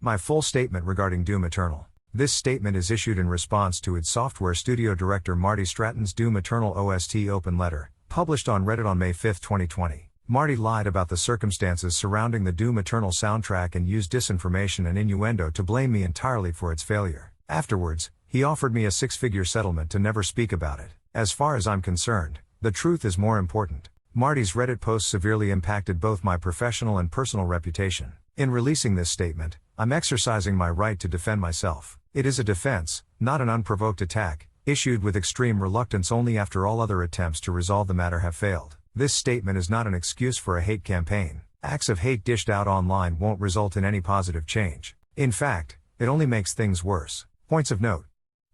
My full statement regarding Doom Eternal. This statement is issued in response to id Software studio director Marty Stratton's Doom Eternal OST open letter, published on Reddit on May 5, 2020. Marty lied about the circumstances surrounding the Doom Eternal soundtrack and used disinformation and innuendo to blame me entirely for its failure. Afterwards, he offered me a six-figure settlement to never speak about it. As far as I'm concerned, the truth is more important. Marty's Reddit post severely impacted both my professional and personal reputation. In releasing this statement, I'm exercising my right to defend myself. It is a defense, not an unprovoked attack, issued with extreme reluctance only after all other attempts to resolve the matter have failed. This statement is not an excuse for a hate campaign. Acts of hate dished out online won't result in any positive change. In fact, it only makes things worse. Points of note.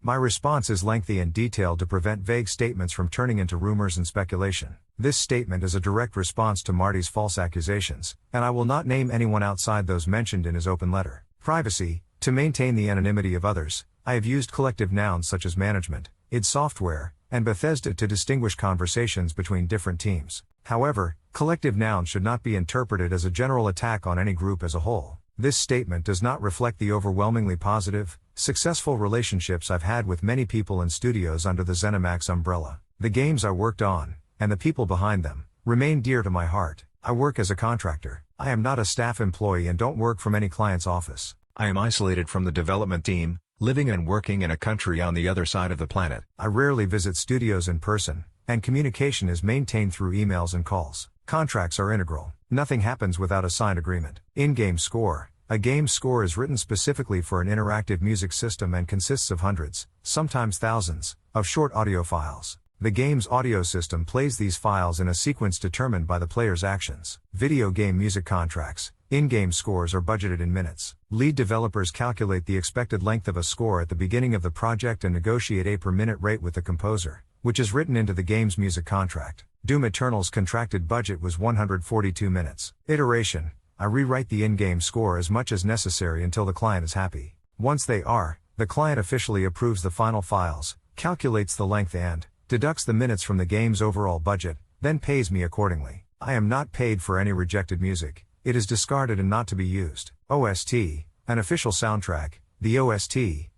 My response is lengthy and detailed to prevent vague statements from turning into rumors and speculation. This statement is a direct response to Marty's false accusations, and I will not name anyone outside those mentioned in his open letter. Privacy. To maintain the anonymity of others, I have used collective nouns such as management, id Software, and Bethesda to distinguish conversations between different teams. However, collective nouns should not be interpreted as a general attack on any group as a whole. This statement does not reflect the overwhelmingly positive, successful relationships I've had with many people and studios under the ZeniMax umbrella. The games I worked on, and the people behind them, remain dear to my heart. I work as a contractor. I am not a staff employee and don't work from any client's office. I am isolated from the development team, living and working in a country on the other side of the planet. I rarely visit studios in person, and communication is maintained through emails and calls. Contracts are integral. Nothing happens without a signed agreement. In-game score. A game's score is written specifically for an interactive music system and consists of hundreds, sometimes thousands, of short audio files. The game's audio system plays these files in a sequence determined by the player's actions. Video game music contracts. In-game scores are budgeted in minutes. Lead developers calculate the expected length of a score at the beginning of the project and negotiate a per-minute rate with the composer, which is written into the game's music contract. Doom Eternal's contracted budget was 142 minutes. Iteration. I rewrite the in-game score as much as necessary until the client is happy. Once they are, the client officially approves the final files, calculates the length and deducts the minutes from the game's overall budget, then pays me accordingly. I am not paid for any rejected music. It is discarded and not to be used. OST, an official soundtrack. The OST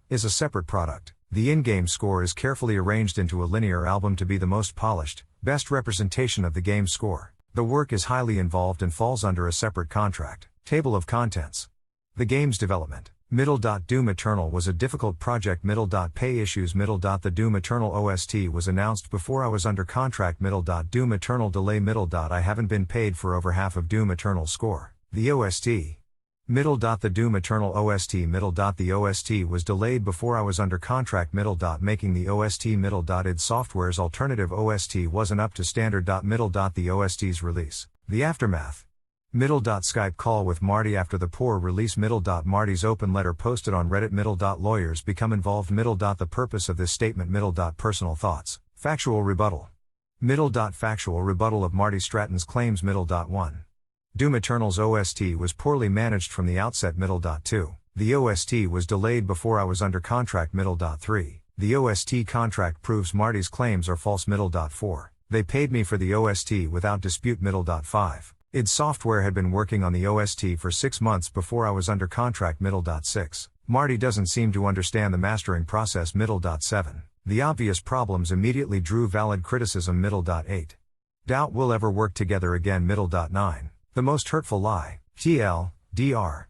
is a separate product. The in-game score is carefully arranged into a linear album to be the most polished, best representation of the game's score. The work is highly involved and falls under a separate contract. Table of contents. The game's development. Doom Eternal was a difficult project. Pay issues. The Doom Eternal OST was announced before I was under contract. Doom Eternal delay. I haven't been paid for over half of Doom Eternal score. The OST. The Doom Eternal OST. The OST was delayed before I was under contract. Making the OST. id Software's alternative OST wasn't up to standard. The OST's release. The aftermath. Skype call with Marty after the poor release. Marty's open letter posted on Reddit. Lawyers become involved. The purpose of this statement. Personal thoughts. Factual rebuttal. Factual rebuttal of Marty Stratton's claims. 1. Doom Eternal's OST was poorly managed from the outset. 2. The OST was delayed before I was under contract. 3. The OST contract proves Marty's claims are false. 4. They paid me for the OST without dispute. 5. id Software had been working on the OST for 6 months before I was under contract. 6. Marty doesn't seem to understand the mastering process. 7. The obvious problems immediately drew valid criticism. 8. Doubt we'll ever work together again. 9. The most hurtful lie. TL.DR.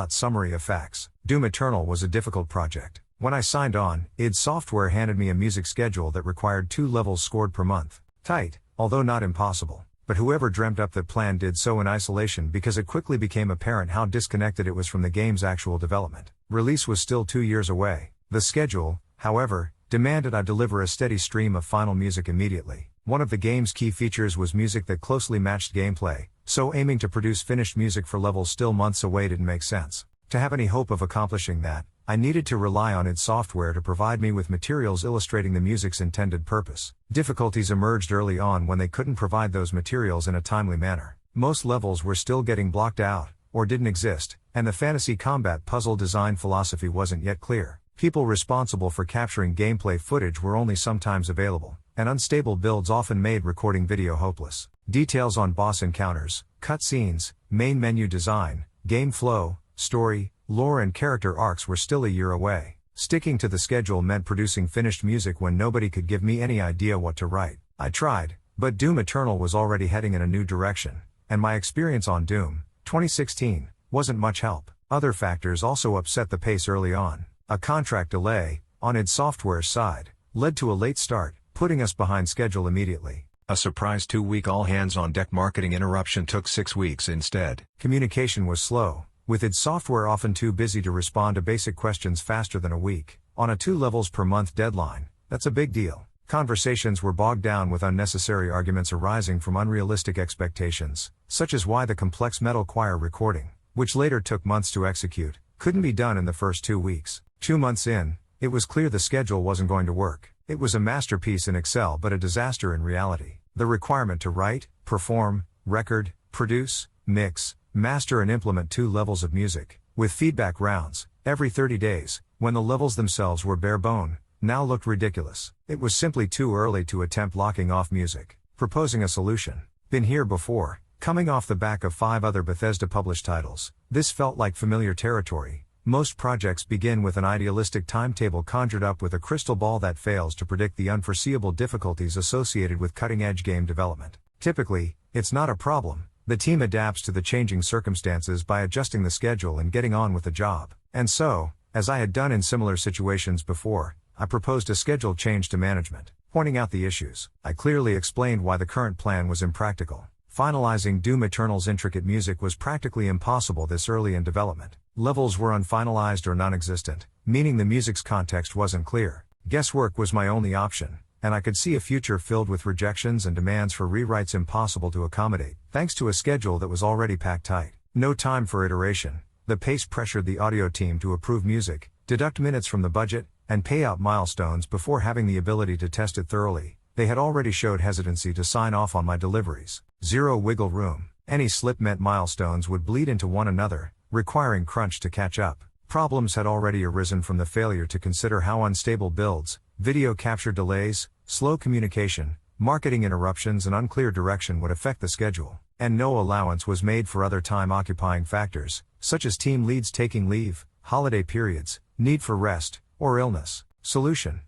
Summary of facts. Doom Eternal was a difficult project. When I signed on, id Software handed me a music schedule that required 2 levels scored per month. Tight, although not impossible. But whoever dreamt up that plan did so in isolation because it quickly became apparent how disconnected it was from the game's actual development. Release was still 2 years away. The schedule, however, demanded I deliver a steady stream of final music immediately. One of the game's key features was music that closely matched gameplay, so aiming to produce finished music for levels still months away didn't make sense. To have any hope of accomplishing that, I needed to rely on id Software to provide me with materials illustrating the music's intended purpose. Difficulties emerged early on when they couldn't provide those materials in a timely manner. Most levels were still getting blocked out, or didn't exist, and the fantasy combat puzzle design philosophy wasn't yet clear. People responsible for capturing gameplay footage were only sometimes available, and unstable builds often made recording video hopeless. Details on boss encounters, cutscenes, main menu design, game flow, story, Lore and character arcs were still a year away. Sticking to the schedule meant producing finished music when nobody could give me any idea what to write. I tried, but Doom Eternal was already heading in a new direction, and my experience on Doom 2016 wasn't much help. Other factors also upset the pace early on. A contract delay, on id Software's side, led to a late start, putting us behind schedule immediately. A surprise 2-week all-hands-on-deck marketing interruption took 6 weeks instead. Communication was slow, with id Software often too busy to respond to basic questions faster than a week. On a 2 levels per month deadline, that's a big deal. Conversations were bogged down with unnecessary arguments arising from unrealistic expectations, such as why the complex metal choir recording, which later took months to execute, couldn't be done in the first 2 weeks. 2 months in, it was clear the schedule wasn't going to work. It was a masterpiece in Excel but a disaster in reality. The requirement to write, perform, record, produce, mix, master and implement 2 levels of music, with feedback rounds, every 30 days, when the levels themselves were bare bone, now looked ridiculous. It was simply too early to attempt locking off music. Proposing a solution. Been here before, coming off the back of 5 other Bethesda-published titles. This felt like familiar territory. Most projects begin with an idealistic timetable conjured up with a crystal ball that fails to predict the unforeseeable difficulties associated with cutting-edge game development. Typically, it's not a problem. The team adapts to the changing circumstances by adjusting the schedule and getting on with the job. And so, as I had done in similar situations before, I proposed a schedule change to management. Pointing out the issues, I clearly explained why the current plan was impractical. Finalizing Doom Eternal's intricate music was practically impossible this early in development. Levels were unfinalized or non-existent, meaning the music's context wasn't clear. Guesswork was my only option, and I could see a future filled with rejections and demands for rewrites impossible to accommodate, thanks to a schedule that was already packed tight. No time for iteration. The pace pressured the audio team to approve music, deduct minutes from the budget, and pay out milestones before having the ability to test it thoroughly. They had already showed hesitancy to sign off on my deliveries. Zero wiggle room. Any slip meant milestones would bleed into one another, requiring crunch to catch up. Problems had already arisen from the failure to consider how unstable builds, video capture delays, slow communication, marketing interruptions and unclear direction would affect the schedule. And no allowance was made for other time-occupying factors, such as team leads taking leave, holiday periods, need for rest, or illness. Solution.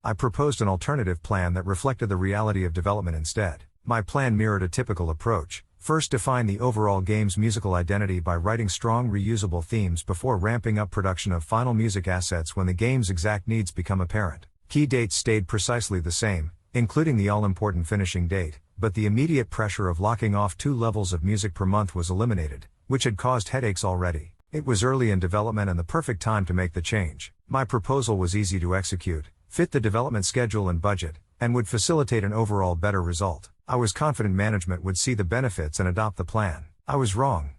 I proposed an alternative plan that reflected the reality of development instead. My plan mirrored a typical approach. First, define the overall game's musical identity by writing strong reusable themes before ramping up production of final music assets when the game's exact needs become apparent. Key dates stayed precisely the same, including the all-important finishing date, but the immediate pressure of locking off 2 levels of music per month was eliminated, which had caused headaches already. It was early in development and the perfect time to make the change. My proposal was easy to execute, fit the development schedule and budget, and would facilitate an overall better result. I was confident management would see the benefits and adopt the plan. I was wrong.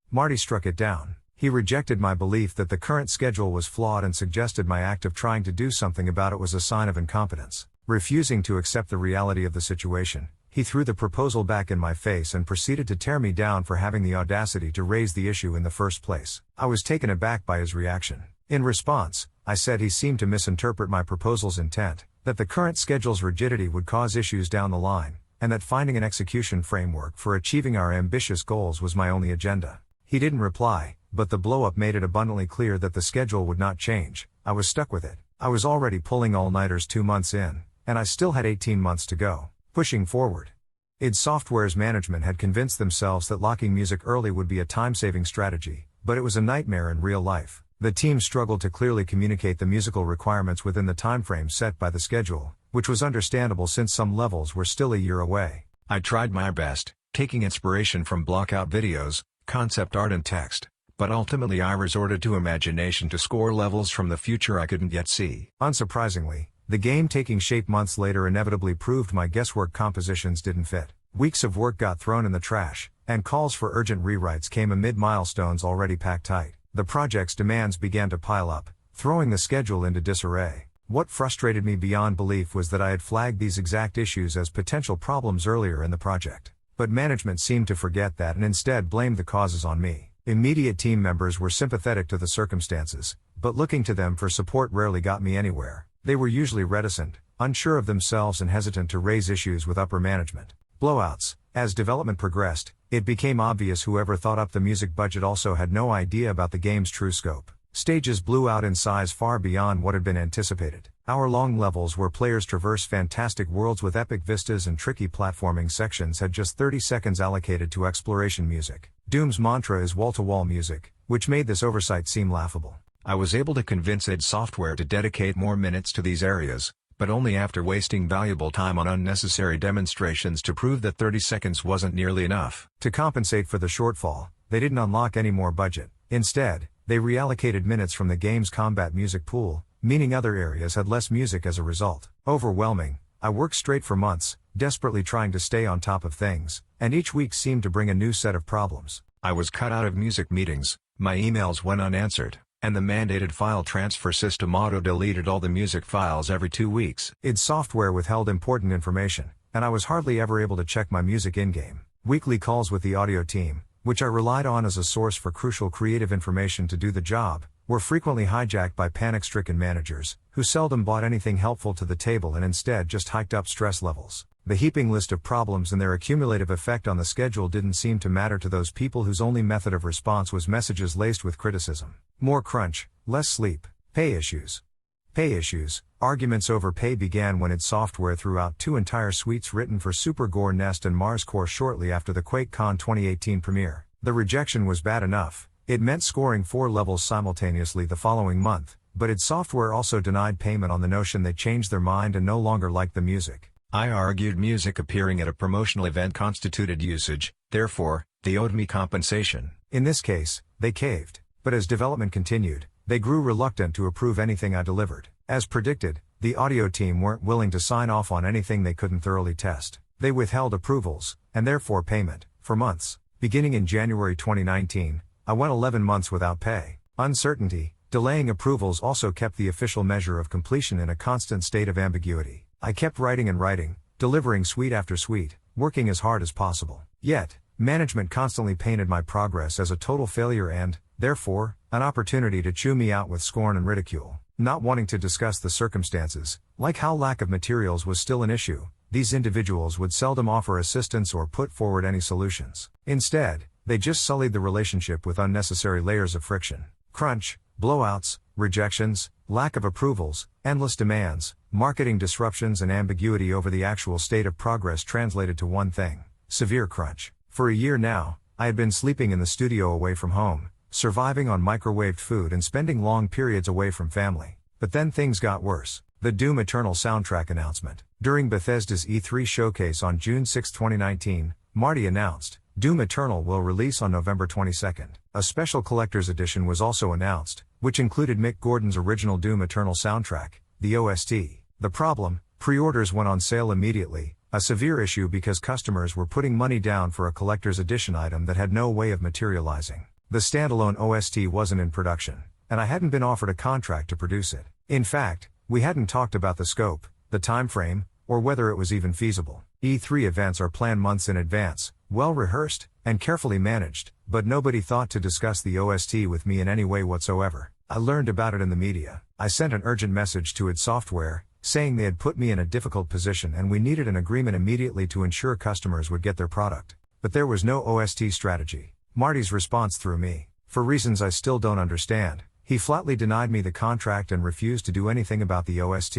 Marty struck it down. He rejected my belief that the current schedule was flawed and suggested my act of trying to do something about it was a sign of incompetence. Refusing to accept the reality of the situation, he threw the proposal back in my face and proceeded to tear me down for having the audacity to raise the issue in the first place. I was taken aback by his reaction. In response, I said he seemed to misinterpret my proposal's intent, that the current schedule's rigidity would cause issues down the line, and that finding an execution framework for achieving our ambitious goals was my only agenda. He didn't reply, but the blow-up made it abundantly clear that the schedule would not change. I was stuck with it. I was already pulling all-nighters 2 months in, and I still had 18 months to go. Pushing forward. id Software's management had convinced themselves that locking music early would be a time-saving strategy, but it was a nightmare in real life. The team struggled to clearly communicate the musical requirements within the timeframe set by the schedule, which was understandable since some levels were still a year away. I tried my best, taking inspiration from block-out videos, concept art and text, but ultimately I resorted to imagination to score levels from the future I couldn't yet see. Unsurprisingly, the game taking shape months later inevitably proved my guesswork compositions didn't fit. Weeks of work got thrown in the trash, and calls for urgent rewrites came amid milestones already packed tight. The project's demands began to pile up, throwing the schedule into disarray. What frustrated me beyond belief was that I had flagged these exact issues as potential problems earlier in the project. But management seemed to forget that and instead blamed the causes on me. Immediate team members were sympathetic to the circumstances, but looking to them for support rarely got me anywhere. They were usually reticent, unsure of themselves and hesitant to raise issues with upper management. Blowouts. As development progressed, it became obvious whoever thought up the music budget also had no idea about the game's true scope. Stages blew out in size far beyond what had been anticipated. Hour-long levels where players traverse fantastic worlds with epic vistas and tricky platforming sections had just 30 seconds allocated to exploration music. Doom's mantra is wall-to-wall music, which made this oversight seem laughable. I was able to convince id Software to dedicate more minutes to these areas, but only after wasting valuable time on unnecessary demonstrations to prove that 30 seconds wasn't nearly enough. To compensate for the shortfall, they didn't unlock any more budget. Instead, they reallocated minutes from the game's combat music pool, meaning other areas had less music as a result. Overwhelming, I worked straight for months, desperately trying to stay on top of things, and each week seemed to bring a new set of problems. I was cut out of music meetings, my emails went unanswered, and the mandated file transfer system auto-deleted all the music files every 2 weeks. id Software withheld important information, and I was hardly ever able to check my music in-game. Weekly calls with the audio team, which I relied on as a source for crucial creative information to do the job, were frequently hijacked by panic-stricken managers, who seldom brought anything helpful to the table and instead just hiked up stress levels. The heaping list of problems and their accumulative effect on the schedule didn't seem to matter to those people whose only method of response was messages laced with criticism. More crunch, less sleep, pay issues. Pay issues. Arguments over pay began when id Software threw out 2 entire suites written for Super Gore Nest and Mars Core shortly after the QuakeCon 2018 premiere. The rejection was bad enough. It meant scoring 4 levels simultaneously the following month, but id Software also denied payment on the notion they changed their mind and no longer liked the music. I argued music appearing at a promotional event constituted usage, therefore, they owed me compensation. In this case, they caved, but as development continued, they grew reluctant to approve anything I delivered. As predicted, the audio team weren't willing to sign off on anything they couldn't thoroughly test. They withheld approvals, and therefore payment, for months. Beginning in January 2019, I went 11 months without pay. Uncertainty, delaying approvals also kept the official measure of completion in a constant state of ambiguity. I kept writing and writing, delivering suite after suite, working as hard as possible. Yet, management constantly painted my progress as a total failure and, therefore, an opportunity to chew me out with scorn and ridicule. Not wanting to discuss the circumstances, like how lack of materials was still an issue, these individuals would seldom offer assistance or put forward any solutions. Instead, they just sullied the relationship with unnecessary layers of friction. Crunch, blowouts, rejections, lack of approvals, endless demands, marketing disruptions and ambiguity over the actual state of progress translated to one thing: severe crunch. For a year now, I had been sleeping in the studio away from home, surviving on microwaved food and spending long periods away from family. But then things got worse. The Doom Eternal soundtrack announcement. During Bethesda's E3 showcase on June 6, 2019, Marty announced, Doom Eternal will release on November 22. A special collector's edition was also announced, which included Mick Gordon's original Doom Eternal soundtrack, the OST. The problem: pre-orders went on sale immediately, a severe issue because customers were putting money down for a collector's edition item that had no way of materializing. The standalone OST wasn't in production, and I hadn't been offered a contract to produce it. In fact, we hadn't talked about the scope, the time frame, or whether it was even feasible. E3 events are planned months in advance, well rehearsed, and carefully managed, but nobody thought to discuss the OST with me in any way whatsoever. I learned about it in the media. I sent an urgent message to id Software, saying they had put me in a difficult position and we needed an agreement immediately to ensure customers would get their product. But there was no OST strategy. Marty's response threw me. For reasons I still don't understand, he flatly denied me the contract and refused to do anything about the OST,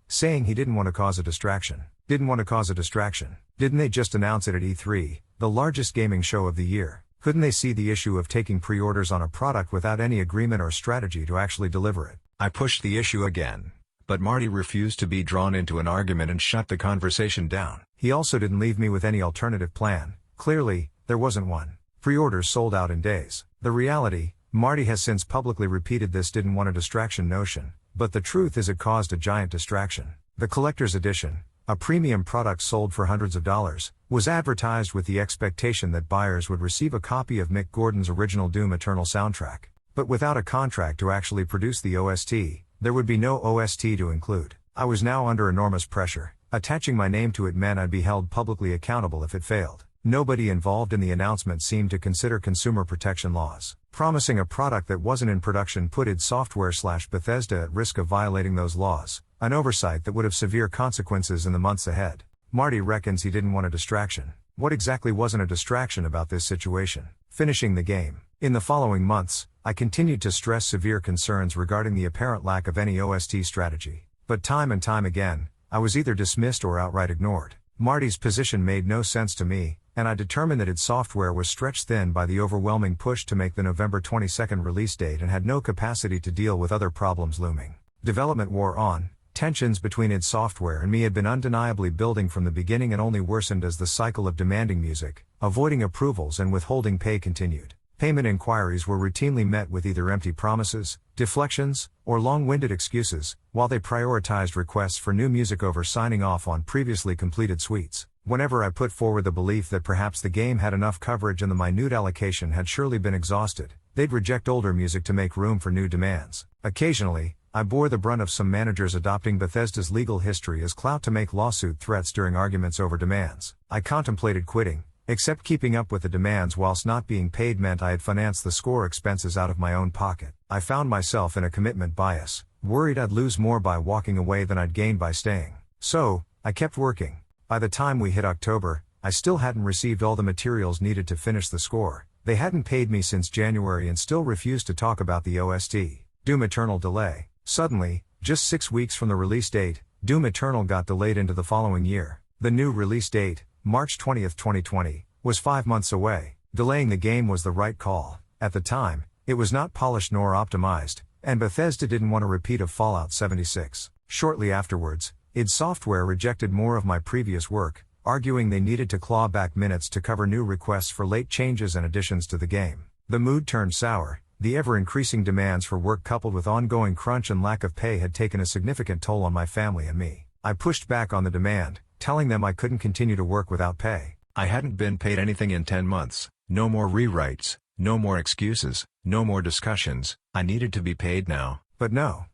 saying he didn't want to cause a distraction. Didn't they just announce it at E3, the largest gaming show of the year? Couldn't they see the issue of taking pre-orders on a product without any agreement or strategy to actually deliver it? I pushed the issue again, but Marty refused to be drawn into an argument and shut the conversation down. He also didn't leave me with any alternative plan. Clearly, there wasn't one. Pre-orders sold out in days. The reality, Marty has since publicly repeated this, didn't want a distraction notion, but the truth is it caused a giant distraction. The collector's edition, a premium product sold for hundreds of dollars, was advertised with the expectation that buyers would receive a copy of Mick Gordon's original Doom Eternal soundtrack. But without a contract to actually produce the OST, there would be no OST to include. I was now under enormous pressure. Attaching my name to it meant I'd be held publicly accountable if it failed. Nobody involved in the announcement seemed to consider consumer protection laws. Promising a product that wasn't in production put id Software/Bethesda at risk of violating those laws, an oversight that would have severe consequences in the months ahead. Marty reckons he didn't want a distraction. What exactly wasn't a distraction about this situation? Finishing the game. In the following months, I continued to stress severe concerns regarding the apparent lack of any OST strategy. But time and time again, I was either dismissed or outright ignored. Marty's position made no sense to me, and I determined that id Software was stretched thin by the overwhelming push to make the November 22nd release date and had no capacity to deal with other problems looming. Development wore on. Tensions between id Software and me had been undeniably building from the beginning and only worsened as the cycle of demanding music, avoiding approvals and withholding pay continued. Payment inquiries were routinely met with either empty promises, deflections, or long-winded excuses, while they prioritized requests for new music over signing off on previously completed suites. Whenever I put forward the belief that perhaps the game had enough coverage and the minute allocation had surely been exhausted, they'd reject older music to make room for new demands. Occasionally, I bore the brunt of some managers adopting Bethesda's legal history as clout to make lawsuit threats during arguments over demands. I contemplated quitting, except keeping up with the demands whilst not being paid meant I had financed the score expenses out of my own pocket. I found myself in a commitment bias, worried I'd lose more by walking away than I'd gain by staying. So, I kept working. By the time we hit October, I still hadn't received all the materials needed to finish the score. They hadn't paid me since January and still refused to talk about the OST. Doom Eternal delay. Suddenly, just 6 weeks from the release date, Doom Eternal got delayed into the following year. The new release date, March 20, 2020, was 5 months away. Delaying the game was the right call. At the time, it was not polished nor optimized, and Bethesda didn't want a repeat of Fallout 76. Shortly afterwards, id Software rejected more of my previous work, arguing they needed to claw back minutes to cover new requests for late changes and additions to the game. The mood turned sour. The ever-increasing demands for work coupled with ongoing crunch and lack of pay had taken a significant toll on my family and me. I pushed back on the demand, telling them I couldn't continue to work without pay. I hadn't been paid anything in 10 months, no more rewrites, no more excuses, no more discussions, I needed to be paid now. But no.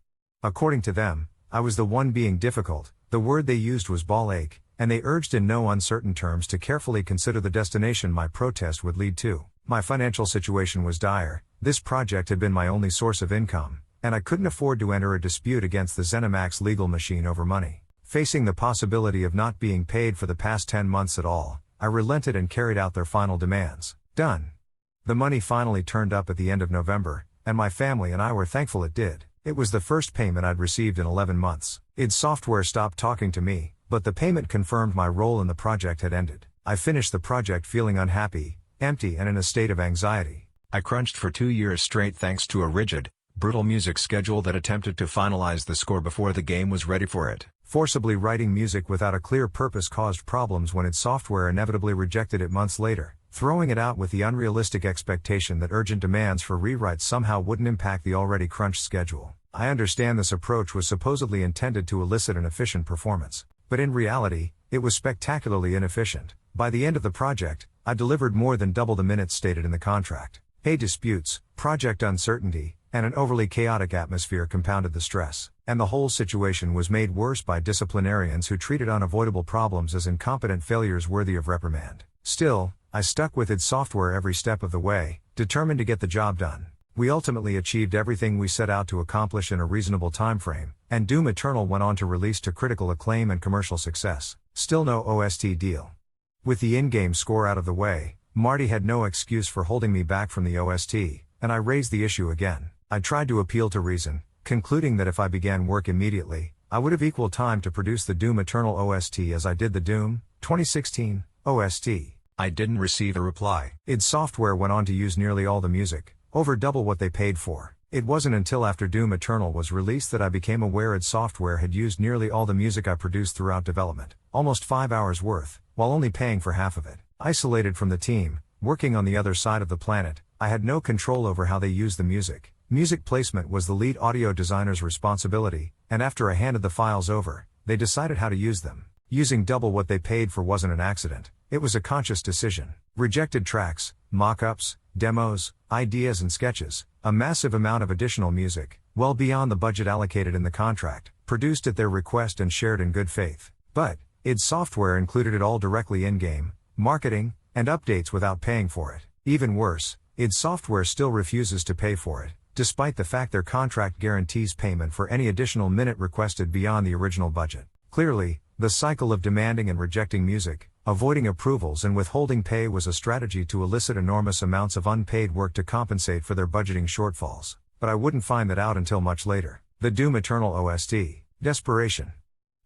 According to them, I was the one being difficult. The word they used was ball ache, and they urged in no uncertain terms to carefully consider the destination my protest would lead to. My financial situation was dire. This project had been my only source of income, and I couldn't afford to enter a dispute against the ZeniMax legal machine over money. Facing the possibility of not being paid for the past 10 months at all, I relented and carried out their final demands. Done. The money finally turned up at the end of November, and my family and I were thankful it did. It was the first payment I'd received in 11 months. id Software stopped talking to me, but the payment confirmed my role in the project had ended. I finished the project feeling unhappy, empty and in a state of anxiety. I crunched for 2 years straight thanks to a rigid, brutal music schedule that attempted to finalize the score before the game was ready for it. Forcibly writing music without a clear purpose caused problems when id Software inevitably rejected it months later, throwing it out with the unrealistic expectation that urgent demands for rewrites somehow wouldn't impact the already crunched schedule. I understand this approach was supposedly intended to elicit an efficient performance, but in reality, it was spectacularly inefficient. By the end of the project, I delivered more than double the minutes stated in the contract. Pay disputes, project uncertainty, and an overly chaotic atmosphere compounded the stress, and the whole situation was made worse by disciplinarians who treated unavoidable problems as incompetent failures worthy of reprimand. Still, I stuck with id Software every step of the way, determined to get the job done. We ultimately achieved everything we set out to accomplish in a reasonable time frame, and Doom Eternal went on to release to critical acclaim and commercial success. Still no OST deal. With the in-game score out of the way, Marty had no excuse for holding me back from the OST, and I raised the issue again. I tried to appeal to reason, concluding that if I began work immediately, I would have equal time to produce the Doom Eternal OST as I did the Doom 2016 OST. I didn't receive a reply. id Software went on to use nearly all the music, over double what they paid for. It wasn't until after Doom Eternal was released that I became aware id Software had used nearly all the music I produced throughout development, almost 5 hours worth, while only paying for half of it. Isolated from the team, working on the other side of the planet, I had no control over how they used the music. Music placement was the lead audio designer's responsibility, and after I handed the files over, they decided how to use them. Using double what they paid for wasn't an accident, it was a conscious decision. Rejected tracks, mock-ups, demos, ideas and sketches, a massive amount of additional music, well beyond the budget allocated in the contract, produced at their request and shared in good faith. But, id Software included it all directly in-game, marketing, and updates without paying for it. Even worse, id Software still refuses to pay for it, despite the fact their contract guarantees payment for any additional minute requested beyond the original budget. Clearly, The cycle of demanding and rejecting music, avoiding approvals and withholding pay was a strategy to elicit enormous amounts of unpaid work to compensate for their budgeting shortfalls, but I wouldn't find that out until much later. The Doom Eternal OST. Desperation.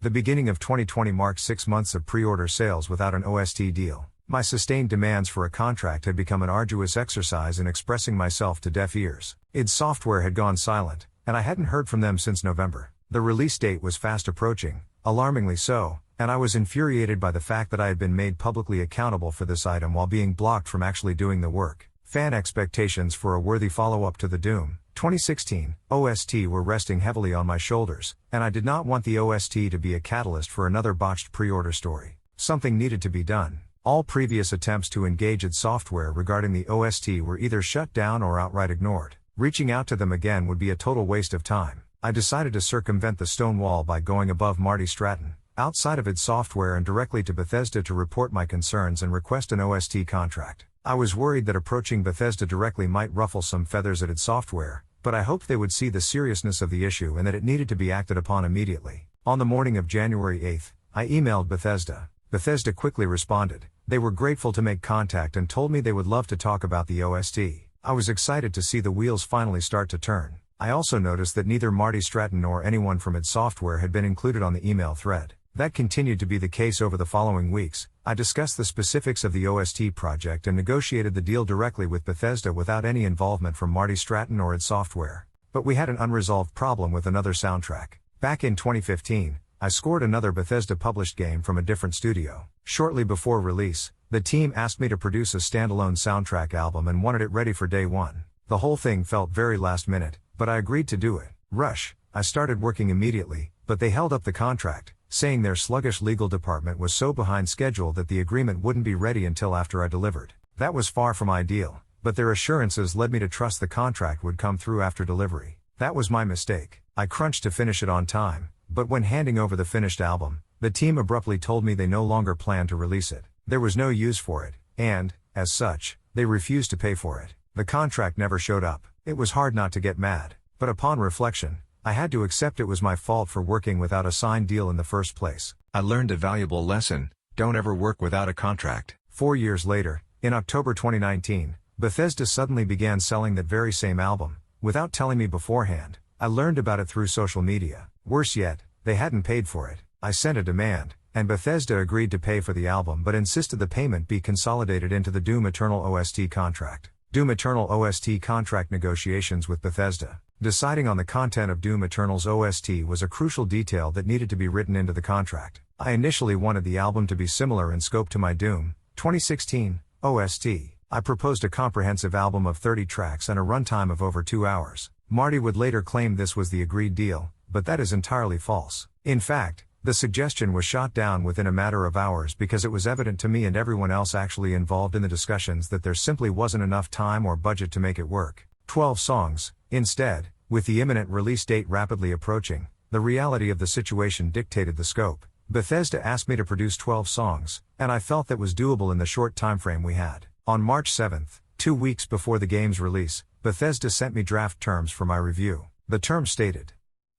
The beginning of 2020 marked 6 months of pre-order sales without an OST deal. My sustained demands for a contract had become an arduous exercise in expressing myself to deaf ears. id Software had gone silent, and I hadn't heard from them since November. The release date was fast approaching, alarmingly so, and I was infuriated by the fact that I had been made publicly accountable for this item while being blocked from actually doing the work. Fan expectations for a worthy follow-up to the Doom 2016 OST were resting heavily on my shoulders, and I did not want the OST to be a catalyst for another botched pre-order story. Something needed to be done. All previous attempts to engage id Software regarding the OST were either shut down or outright ignored. Reaching out to them again would be a total waste of time. I decided to circumvent the stone wall by going above Marty Stratton, outside of id Software, and directly to Bethesda to report my concerns and request an OST contract. I was worried that approaching Bethesda directly might ruffle some feathers at id Software, but I hoped they would see the seriousness of the issue and that it needed to be acted upon immediately. On the morning of January 8th, I emailed Bethesda. Bethesda quickly responded. They were grateful to make contact and told me they would love to talk about the OST. I was excited to see the wheels finally start to turn. I also noticed that neither Marty Stratton nor anyone from id Software had been included on the email thread. That continued to be the case over the following weeks. I discussed the specifics of the OST project and negotiated the deal directly with Bethesda without any involvement from Marty Stratton or id Software. But we had an unresolved problem with another soundtrack. Back in 2015, I scored another Bethesda-published game from a different studio. Shortly before release, the team asked me to produce a standalone soundtrack album and wanted it ready for day one. The whole thing felt very last minute, but I agreed to do it. Rush. I started working immediately, but they held up the contract, saying their sluggish legal department was so behind schedule that the agreement wouldn't be ready until after I delivered. That was far from ideal, but their assurances led me to trust the contract would come through after delivery. That was my mistake. I crunched to finish it on time, but when handing over the finished album, the team abruptly told me they no longer planned to release it. There was no use for it, and, as such, they refused to pay for it. The contract never showed up. It was hard not to get mad, but upon reflection, I had to accept it was my fault for working without a signed deal in the first place. I learned a valuable lesson: don't ever work without a contract. 4 years later, in October 2019, Bethesda suddenly began selling that very same album, without telling me beforehand. I learned about it through social media. Worse yet, they hadn't paid for it. I sent a demand, and Bethesda agreed to pay for the album but insisted the payment be consolidated into the Doom Eternal OST contract. Doom Eternal OST contract negotiations with Bethesda. Deciding on the content of Doom Eternal's OST was a crucial detail that needed to be written into the contract. I initially wanted the album to be similar in scope to my Doom 2016 OST. I proposed a comprehensive album of 30 tracks and a runtime of over 2 hours. Marty would later claim this was the agreed deal, but that is entirely false. In fact, the suggestion was shot down within a matter of hours because it was evident to me and everyone else actually involved in the discussions that there simply wasn't enough time or budget to make it work. 12 songs, instead. With the imminent release date rapidly approaching, the reality of the situation dictated the scope. Bethesda asked me to produce 12 songs, and I felt that was doable in the short timeframe we had. On March 7th, 2 weeks before the game's release, Bethesda sent me draft terms for my review. The terms stated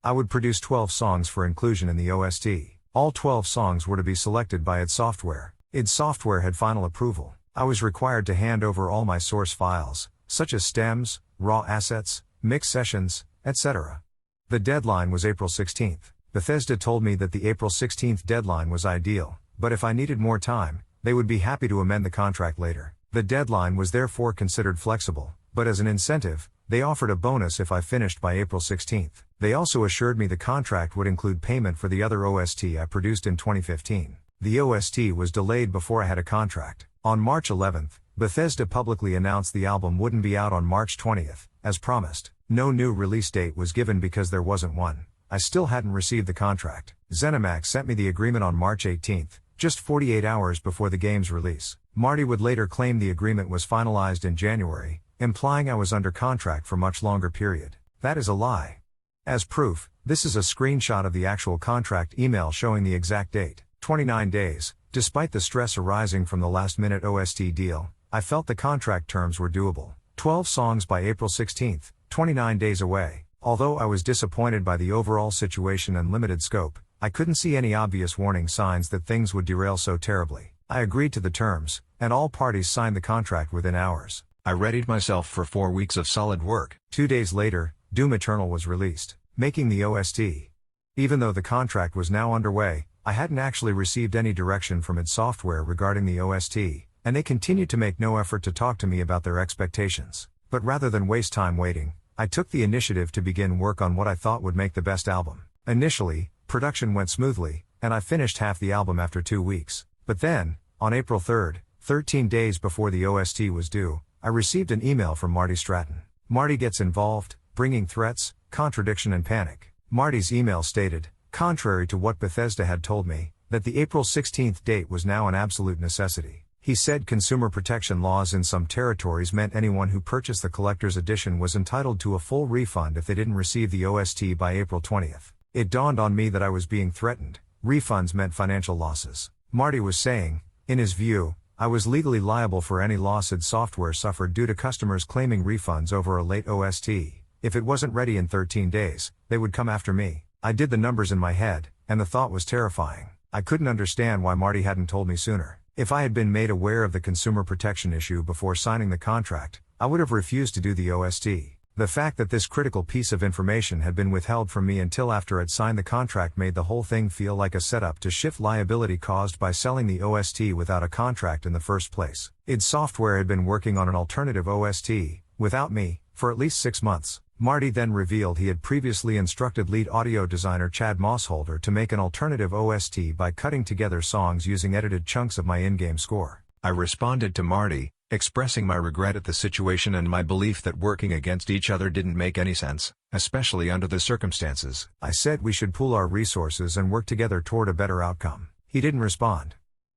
I would produce 12 songs for inclusion in the OST. All 12 songs were to be selected by id Software. id Software had final approval. I was required to hand over all my source files, such as stems, raw assets, mix sessions, etc. The deadline was April 16th. Bethesda told me that the April 16th deadline was ideal, but if I needed more time, they would be happy to amend the contract later. The deadline was therefore considered flexible, but as an incentive, they offered a bonus if I finished by April 16th. They also assured me the contract would include payment for the other OST I produced in 2015. The OST was delayed before I had a contract. On March 11th, Bethesda publicly announced the album wouldn't be out on March 20th, as promised. No new release date was given because there wasn't one. I still hadn't received the contract. ZeniMax sent me the agreement on March 18th, just 48 hours before the game's release. Marty would later claim the agreement was finalized in January, implying I was under contract for much longer period. That is a lie. As proof, this is a screenshot of the actual contract email showing the exact date. 29 days. Despite the stress arising from the last-minute OST deal, I felt the contract terms were doable. 12 songs by April 16th, 29 days away. Although I was disappointed by the overall situation and limited scope, I couldn't see any obvious warning signs that things would derail so terribly. I agreed to the terms, and all parties signed the contract within hours. I readied myself for 4 weeks of solid work. 2 days later, Doom Eternal was released, making the OST. Even though the contract was now underway, I hadn't actually received any direction from id Software regarding the OST, and they continued to make no effort to talk to me about their expectations. But rather than waste time waiting, I took the initiative to begin work on what I thought would make the best album. Initially, production went smoothly, and I finished half the album after 2 weeks. But then, on April 3rd, 13 days before the OST was due, I received an email from Marty Stratton. Marty gets involved, bringing threats, contradiction and panic. Marty's email stated, contrary to what Bethesda had told me, that the April 16th date was now an absolute necessity. He said consumer protection laws in some territories meant anyone who purchased the collector's edition was entitled to a full refund if they didn't receive the OST by April 20th. It dawned on me that I was being threatened. Refunds meant financial losses. Marty was saying, in his view, I was legally liable for any loss id Software suffered due to customers claiming refunds over a late OST. If it wasn't ready in 13 days, they would come after me. I did the numbers in my head, and the thought was terrifying. I couldn't understand why Marty hadn't told me sooner. If I had been made aware of the consumer protection issue before signing the contract, I would have refused to do the OST. The fact that this critical piece of information had been withheld from me until after I'd signed the contract made the whole thing feel like a setup to shift liability caused by selling the OST without a contract in the first place. id Software had been working on an alternative OST, without me, for at least 6 months. Marty then revealed he had previously instructed lead audio designer Chad Mossholder to make an alternative OST by cutting together songs using edited chunks of my in-game score. I responded to Marty, expressing my regret at the situation and my belief that working against each other didn't make any sense, especially under the circumstances. I said we should pool our resources and work together toward a better outcome. He didn't respond.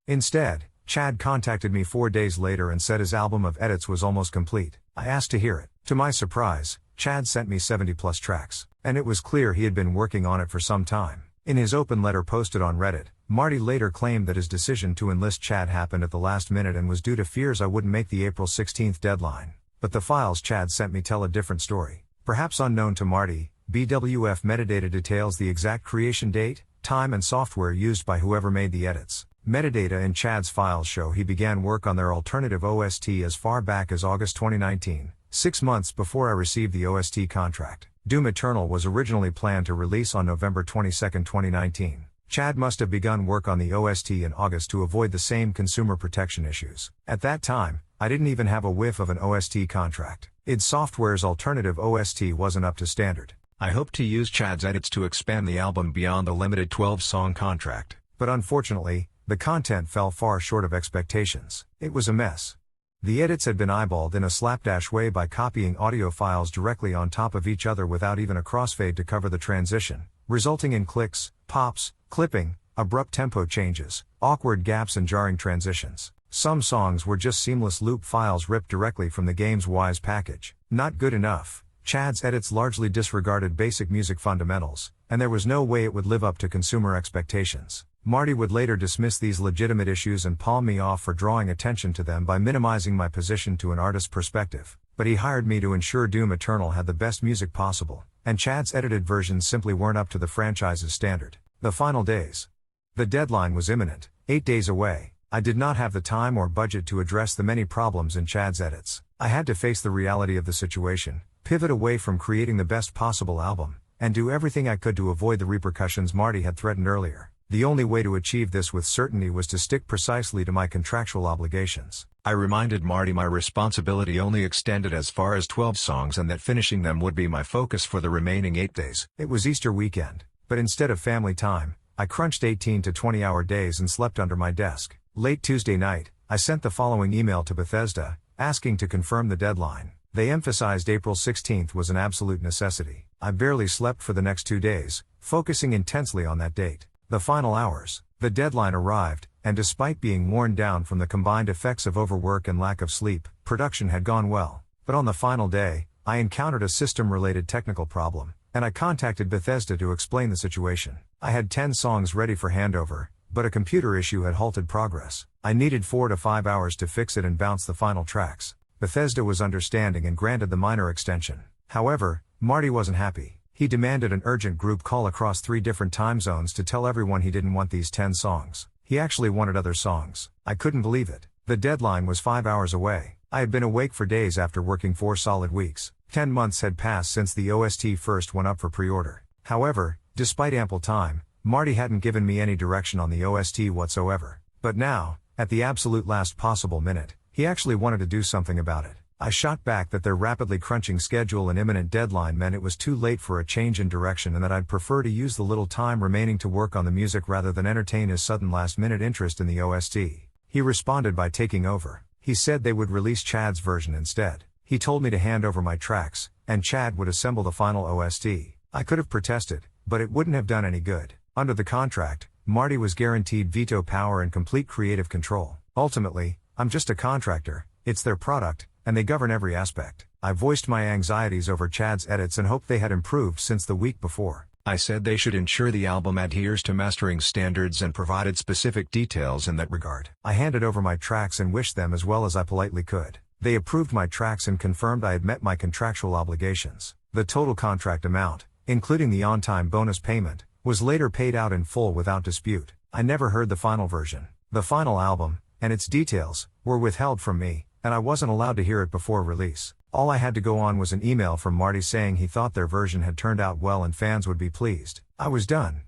Instead, Chad contacted me 4 days later and said his album of edits was almost complete. I asked to hear it. To my surprise, Chad sent me 70+ tracks, and it was clear he had been working on it for some time. In his open letter posted on Reddit, Marty later claimed that his decision to enlist Chad happened at the last minute and was due to fears I wouldn't make the April 16th deadline. But the files Chad sent me tell a different story. Perhaps unknown to Marty, BWF metadata details the exact creation date, time and software used by whoever made the edits. Metadata in Chad's files show he began work on their alternative OST as far back as August 2019. 6 months before I received the OST contract. Doom Eternal was originally planned to release on November 22, 2019. Chad must have begun work on the OST in August to avoid the same consumer protection issues. At that time, I didn't even have a whiff of an OST contract. id Software's alternative OST wasn't up to standard. I hoped to use Chad's edits to expand the album beyond the limited 12-song contract. But unfortunately, the content fell far short of expectations. It was a mess. The edits had been eyeballed in a slapdash way by copying audio files directly on top of each other without even a crossfade to cover the transition, resulting in clicks, pops, clipping, abrupt tempo changes, awkward gaps and jarring transitions. Some songs were just seamless loop files ripped directly from the game's Wise package. Not good enough. Chad's edits largely disregarded basic music fundamentals, and there was no way it would live up to consumer expectations. Marty would later dismiss these legitimate issues and palm me off for drawing attention to them by minimizing my position to an artist's perspective, but he hired me to ensure Doom Eternal had the best music possible, and Chad's edited versions simply weren't up to the franchise's standard. The final days. The deadline was imminent, 8 days away. I did not have the time or budget to address the many problems in Chad's edits. I had to face the reality of the situation, pivot away from creating the best possible album, and do everything I could to avoid the repercussions Marty had threatened earlier. The only way to achieve this with certainty was to stick precisely to my contractual obligations. I reminded Marty my responsibility only extended as far as 12 songs and that finishing them would be my focus for the remaining 8 days. It was Easter weekend, but instead of family time, I crunched 18 to 20-hour days and slept under my desk. Late Tuesday night, I sent the following email to Bethesda, asking to confirm the deadline. They emphasized April 16th was an absolute necessity. I barely slept for the next 2 days, focusing intensely on that date. The final hours. The deadline arrived, and despite being worn down from the combined effects of overwork and lack of sleep, production had gone well. But on the final day, I encountered a system-related technical problem, and I contacted Bethesda to explain the situation. I had 10 songs ready for handover, but a computer issue had halted progress. I needed 4 to 5 hours to fix it and bounce the final tracks. Bethesda was understanding and granted the minor extension. However, Marty wasn't happy. He demanded an urgent group call across 3 different time zones to tell everyone he didn't want these 10 songs. He actually wanted other songs. I couldn't believe it. The deadline was 5 hours away. I had been awake for days after working 4 solid weeks. 10 months had passed since the OST first went up for pre-order. However, despite ample time, Marty hadn't given me any direction on the OST whatsoever. But now, at the absolute last possible minute, he actually wanted to do something about it. I shot back that their rapidly crunching schedule and imminent deadline meant it was too late for a change in direction and that I'd prefer to use the little time remaining to work on the music rather than entertain his sudden last-minute interest in the OST. He responded by taking over. He said they would release Chad's version instead. He told me to hand over my tracks, and Chad would assemble the final OST. I could have protested, but it wouldn't have done any good. Under the contract, Marty was guaranteed veto power and complete creative control. Ultimately, I'm just a contractor, it's their product, and they govern every aspect. I voiced my anxieties over Chad's edits and hoped they had improved since the week before. I said they should ensure the album adheres to mastering standards and provided specific details in that regard. I handed over my tracks and wished them as well as I politely could. They approved my tracks and confirmed I had met my contractual obligations. The total contract amount, including the on-time bonus payment, was later paid out in full without dispute. I never heard the final version. The final album, and its details, were withheld from me, and I wasn't allowed to hear it before release. All I had to go on was an email from Marty saying he thought their version had turned out well and fans would be pleased. I was done.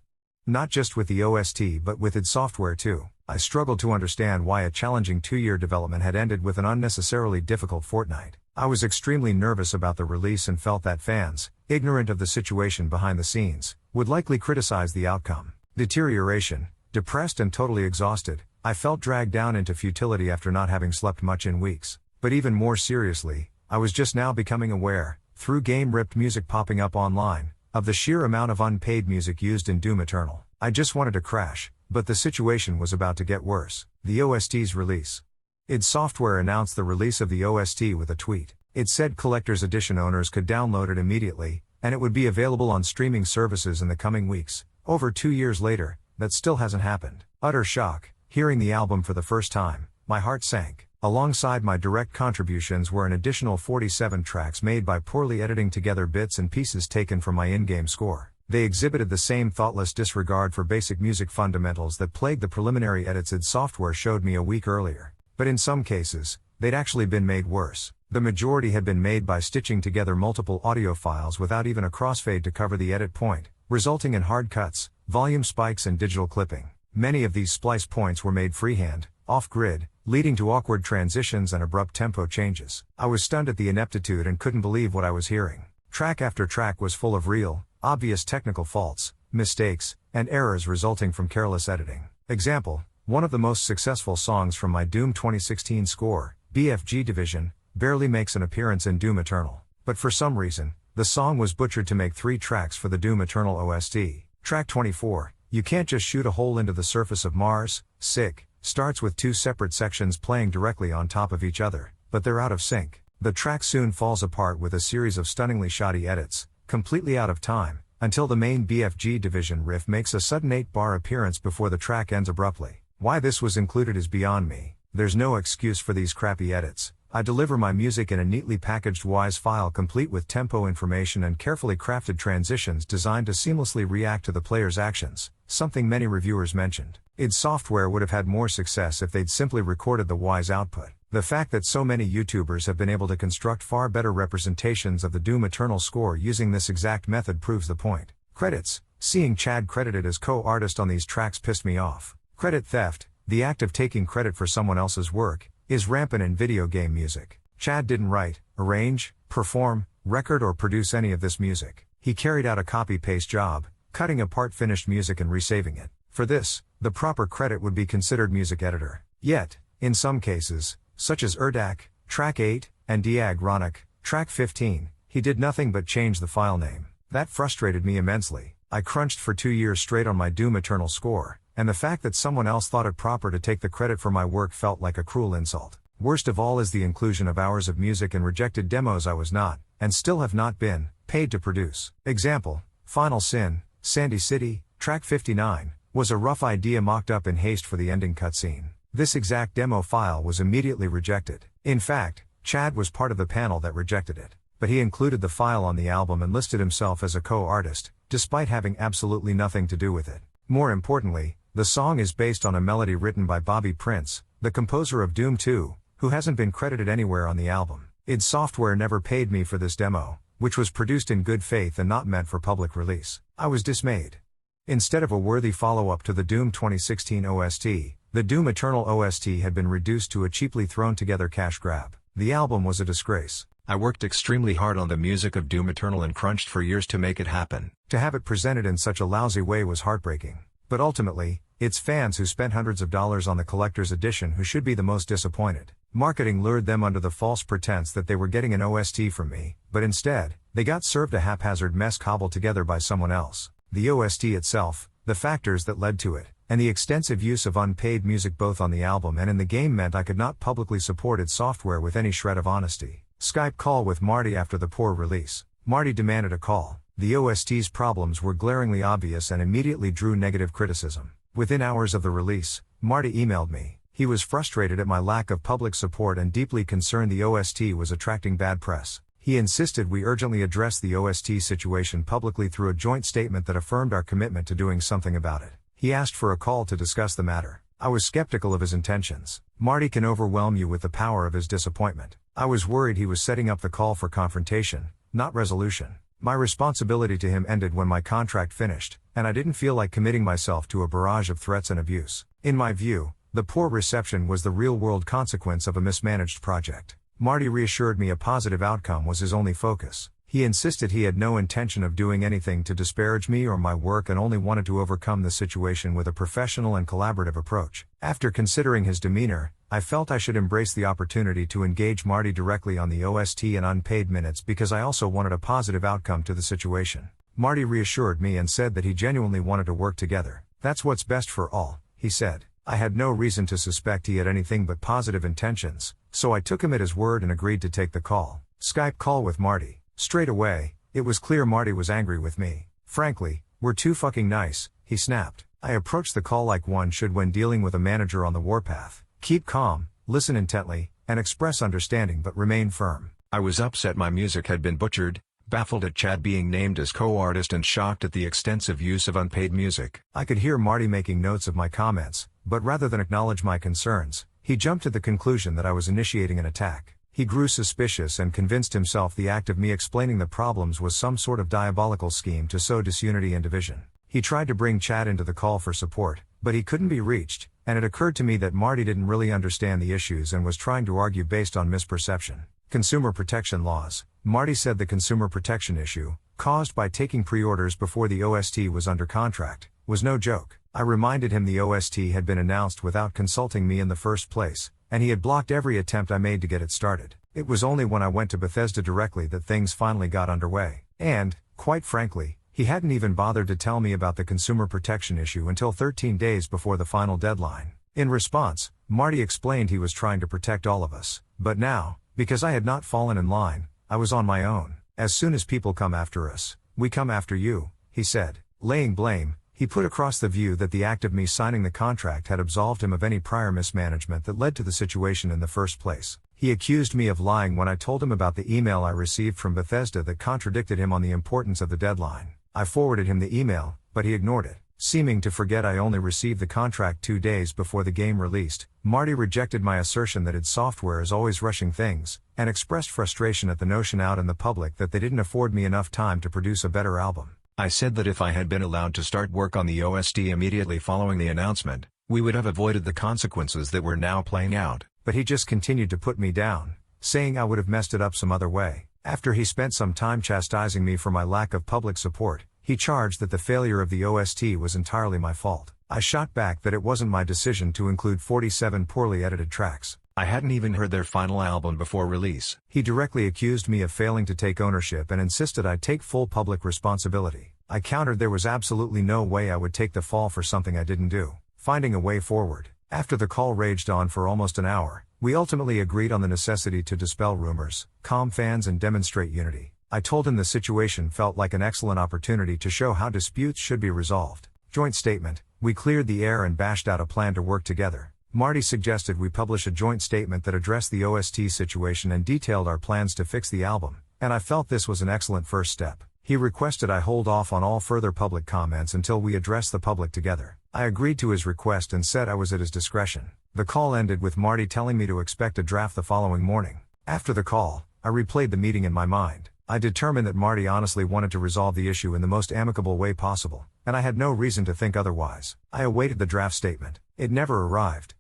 Not just with the OST but with its software too. I struggled to understand why a challenging 2-year development had ended with an unnecessarily difficult fortnight. I was extremely nervous about the release and felt that fans, ignorant of the situation behind the scenes, would likely criticize the outcome. Deterioration. Depressed and totally exhausted, I felt dragged down into futility after not having slept much in weeks. But even more seriously, I was just now becoming aware, through game-ripped music popping up online, of the sheer amount of unpaid music used in Doom Eternal. I just wanted to crash, but the situation was about to get worse. The OST's release. id Software announced the release of the OST with a tweet. It said Collector's Edition owners could download it immediately, and it would be available on streaming services in the coming weeks. Over 2 years later, that still hasn't happened. Utter shock. Hearing the album for the first time, my heart sank. Alongside my direct contributions were an additional 47 tracks made by poorly editing together bits and pieces taken from my in-game score. They exhibited the same thoughtless disregard for basic music fundamentals that plagued the preliminary edits id Software showed me a week earlier. But in some cases, they'd actually been made worse. The majority had been made by stitching together multiple audio files without even a crossfade to cover the edit point, resulting in hard cuts, volume spikes and digital clipping. Many of these splice points were made freehand, off-grid, leading to awkward transitions and abrupt tempo changes. I was stunned at the ineptitude and couldn't believe what I was hearing. Track after track was full of real, obvious technical faults, mistakes, and errors resulting from careless editing. Example, one of the most successful songs from my Doom 2016 score, BFG Division, barely makes an appearance in Doom Eternal. But for some reason, the song was butchered to make 3 tracks for the Doom Eternal OST. Track 24, You Can't Just Shoot a Hole into the Surface of Mars, sick, starts with 2 separate sections playing directly on top of each other, but they're out of sync. The track soon falls apart with a series of stunningly shoddy edits, completely out of time, until the main BFG Division riff makes a sudden 8-bar appearance before the track ends abruptly. Why this was included is beyond me. There's no excuse for these crappy edits. I deliver my music in a neatly packaged WISE file complete with tempo information and carefully crafted transitions designed to seamlessly react to the player's actions, something many reviewers mentioned. id Software would have had more success if they'd simply recorded the WISE output. The fact that so many YouTubers have been able to construct far better representations of the Doom Eternal score using this exact method proves the point. Credits. Seeing Chad credited as co-artist on these tracks pissed me off. Credit theft, the act of taking credit for someone else's work, is rampant in video game music. Chad didn't write, arrange, perform, record or produce any of this music. He carried out a copy-paste job, cutting apart finished music and resaving it. For this, the proper credit would be considered music editor. Yet, in some cases, such as Erdak, track 8, and Diagronic, track 15, he did nothing but change the file name. That frustrated me immensely. I crunched for 2 years straight on my Doom Eternal score, and the fact that someone else thought it proper to take the credit for my work felt like a cruel insult. Worst of all is the inclusion of hours of music and rejected demos I was not, and still have not been, paid to produce. Example, Final Sin, Sandy City, track 59, was a rough idea mocked up in haste for the ending cutscene. This exact demo file was immediately rejected. In fact, Chad was part of the panel that rejected it. but he included the file on the album and listed himself as a co-artist, despite having absolutely nothing to do with it. More importantly, the song is based on a melody written by Bobby Prince, the composer of Doom 2, who hasn't been credited anywhere on the album. id Software never paid me for this demo, which was produced in good faith and not meant for public release. I was dismayed. Instead of a worthy follow-up to the Doom 2016 OST, the Doom Eternal OST had been reduced to a cheaply thrown-together cash grab. The album was a disgrace. I worked extremely hard on the music of Doom Eternal and crunched for years to make it happen. To have it presented in such a lousy way was heartbreaking. But ultimately, it's fans who spent hundreds of dollars on the collector's edition who should be the most disappointed. Marketing lured them under the false pretense that they were getting an OST from me, but instead, they got served a haphazard mess cobbled together by someone else. The OST itself, the factors that led to it, and the extensive use of unpaid music both on the album and in the game meant I could not publicly support id Software with any shred of honesty. Skype call with Marty after the poor release. Marty demanded a call. The OST's problems were glaringly obvious and immediately drew negative criticism. Within hours of the release, Marty emailed me. He was frustrated at my lack of public support and deeply concerned the OST was attracting bad press. He insisted we urgently address the OST situation publicly through a joint statement that affirmed our commitment to doing something about it. He asked for a call to discuss the matter. I was skeptical of his intentions. Marty can overwhelm you with the power of his disappointment. I was worried he was setting up the call for confrontation, not resolution. My responsibility to him ended when my contract finished, and I didn't feel like committing myself to a barrage of threats and abuse. In my view, the poor reception was the real-world consequence of a mismanaged project. Marty reassured me a positive outcome was his only focus. He insisted he had no intention of doing anything to disparage me or my work and only wanted to overcome the situation with a professional and collaborative approach. After considering his demeanor, I felt I should embrace the opportunity to engage Marty directly on the OST and unpaid minutes because I also wanted a positive outcome to the situation. Marty reassured me and said that he genuinely wanted to work together. That's what's best for all, he said. I had no reason to suspect he had anything but positive intentions, so I took him at his word and agreed to take the call. Skype call with Marty. Straight away, it was clear Marty was angry with me. Frankly, we're too fucking nice, he snapped. I approached the call like one should when dealing with a manager on the warpath. Keep calm, listen intently, and express understanding but remain firm. I was upset my music had been butchered, baffled at Chad being named as co-artist and shocked at the extensive use of unpaid music. I could hear Marty making notes of my comments, but rather than acknowledge my concerns, he jumped to the conclusion that I was initiating an attack. He grew suspicious and convinced himself the act of me explaining the problems was some sort of diabolical scheme to sow disunity and division. He tried to bring Chad into the call for support, but he couldn't be reached, and it occurred to me that Marty didn't really understand the issues and was trying to argue based on misperception. Consumer protection laws. Marty said the consumer protection issue, caused by taking pre-orders before the OST was under contract, was no joke. I reminded him the OST had been announced without consulting me in the first place, and he had blocked every attempt I made to get it started. It was only when I went to Bethesda directly that things finally got underway. And, quite frankly, he hadn't even bothered to tell me about the consumer protection issue until 13 days before the final deadline. In response, Marty explained he was trying to protect all of us. But now, because I had not fallen in line, I was on my own. As soon as people come after us, we come after you, he said. Laying blame, he put across the view that the act of me signing the contract had absolved him of any prior mismanagement that led to the situation in the first place. He accused me of lying when I told him about the email I received from Bethesda that contradicted him on the importance of the deadline. I forwarded him the email, but he ignored it. Seeming to forget I only received the contract 2 days before the game released, Marty rejected my assertion that id Software is always rushing things, and expressed frustration at the notion out in the public that they didn't afford me enough time to produce a better album. I said that if I had been allowed to start work on the OST immediately following the announcement, we would have avoided the consequences that were now playing out. But he just continued to put me down, saying I would have messed it up some other way. After he spent some time chastising me for my lack of public support, he charged that the failure of the OST was entirely my fault. I shot back that it wasn't my decision to include 47 poorly edited tracks. I hadn't even heard their final album before release. He directly accused me of failing to take ownership and insisted I take full public responsibility. I countered there was absolutely no way I would take the fall for something I didn't do. Finding a way forward. After the call raged on for almost an hour, we ultimately agreed on the necessity to dispel rumors, calm fans and demonstrate unity. I told him the situation felt like an excellent opportunity to show how disputes should be resolved. Joint statement. We cleared the air and bashed out a plan to work together. Marty suggested we publish a joint statement that addressed the OST situation and detailed our plans to fix the album. and I felt this was an excellent first step. He requested I hold off on all further public comments until we address the public together. I agreed to his request and said I was at his discretion. The call ended with Marty telling me to expect a draft the following morning. After the call, I replayed the meeting in my mind. I determined that Marty honestly wanted to resolve the issue in the most amicable way possible, and I had no reason to think otherwise. I awaited the draft statement. It never arrived.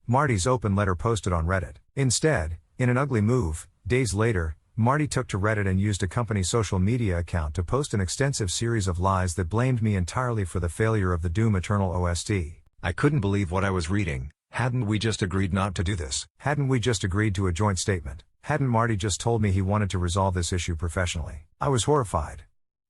Marty's open letter posted on Reddit. Instead, in an ugly move, days later, Marty took to Reddit and used a company social media account to post an extensive series of lies that blamed me entirely for the failure of the Doom Eternal OST. I couldn't believe what I was reading. Hadn't we just agreed not to do this? Hadn't we just agreed to a joint statement? Hadn't Marty just told me he wanted to resolve this issue professionally? I was horrified.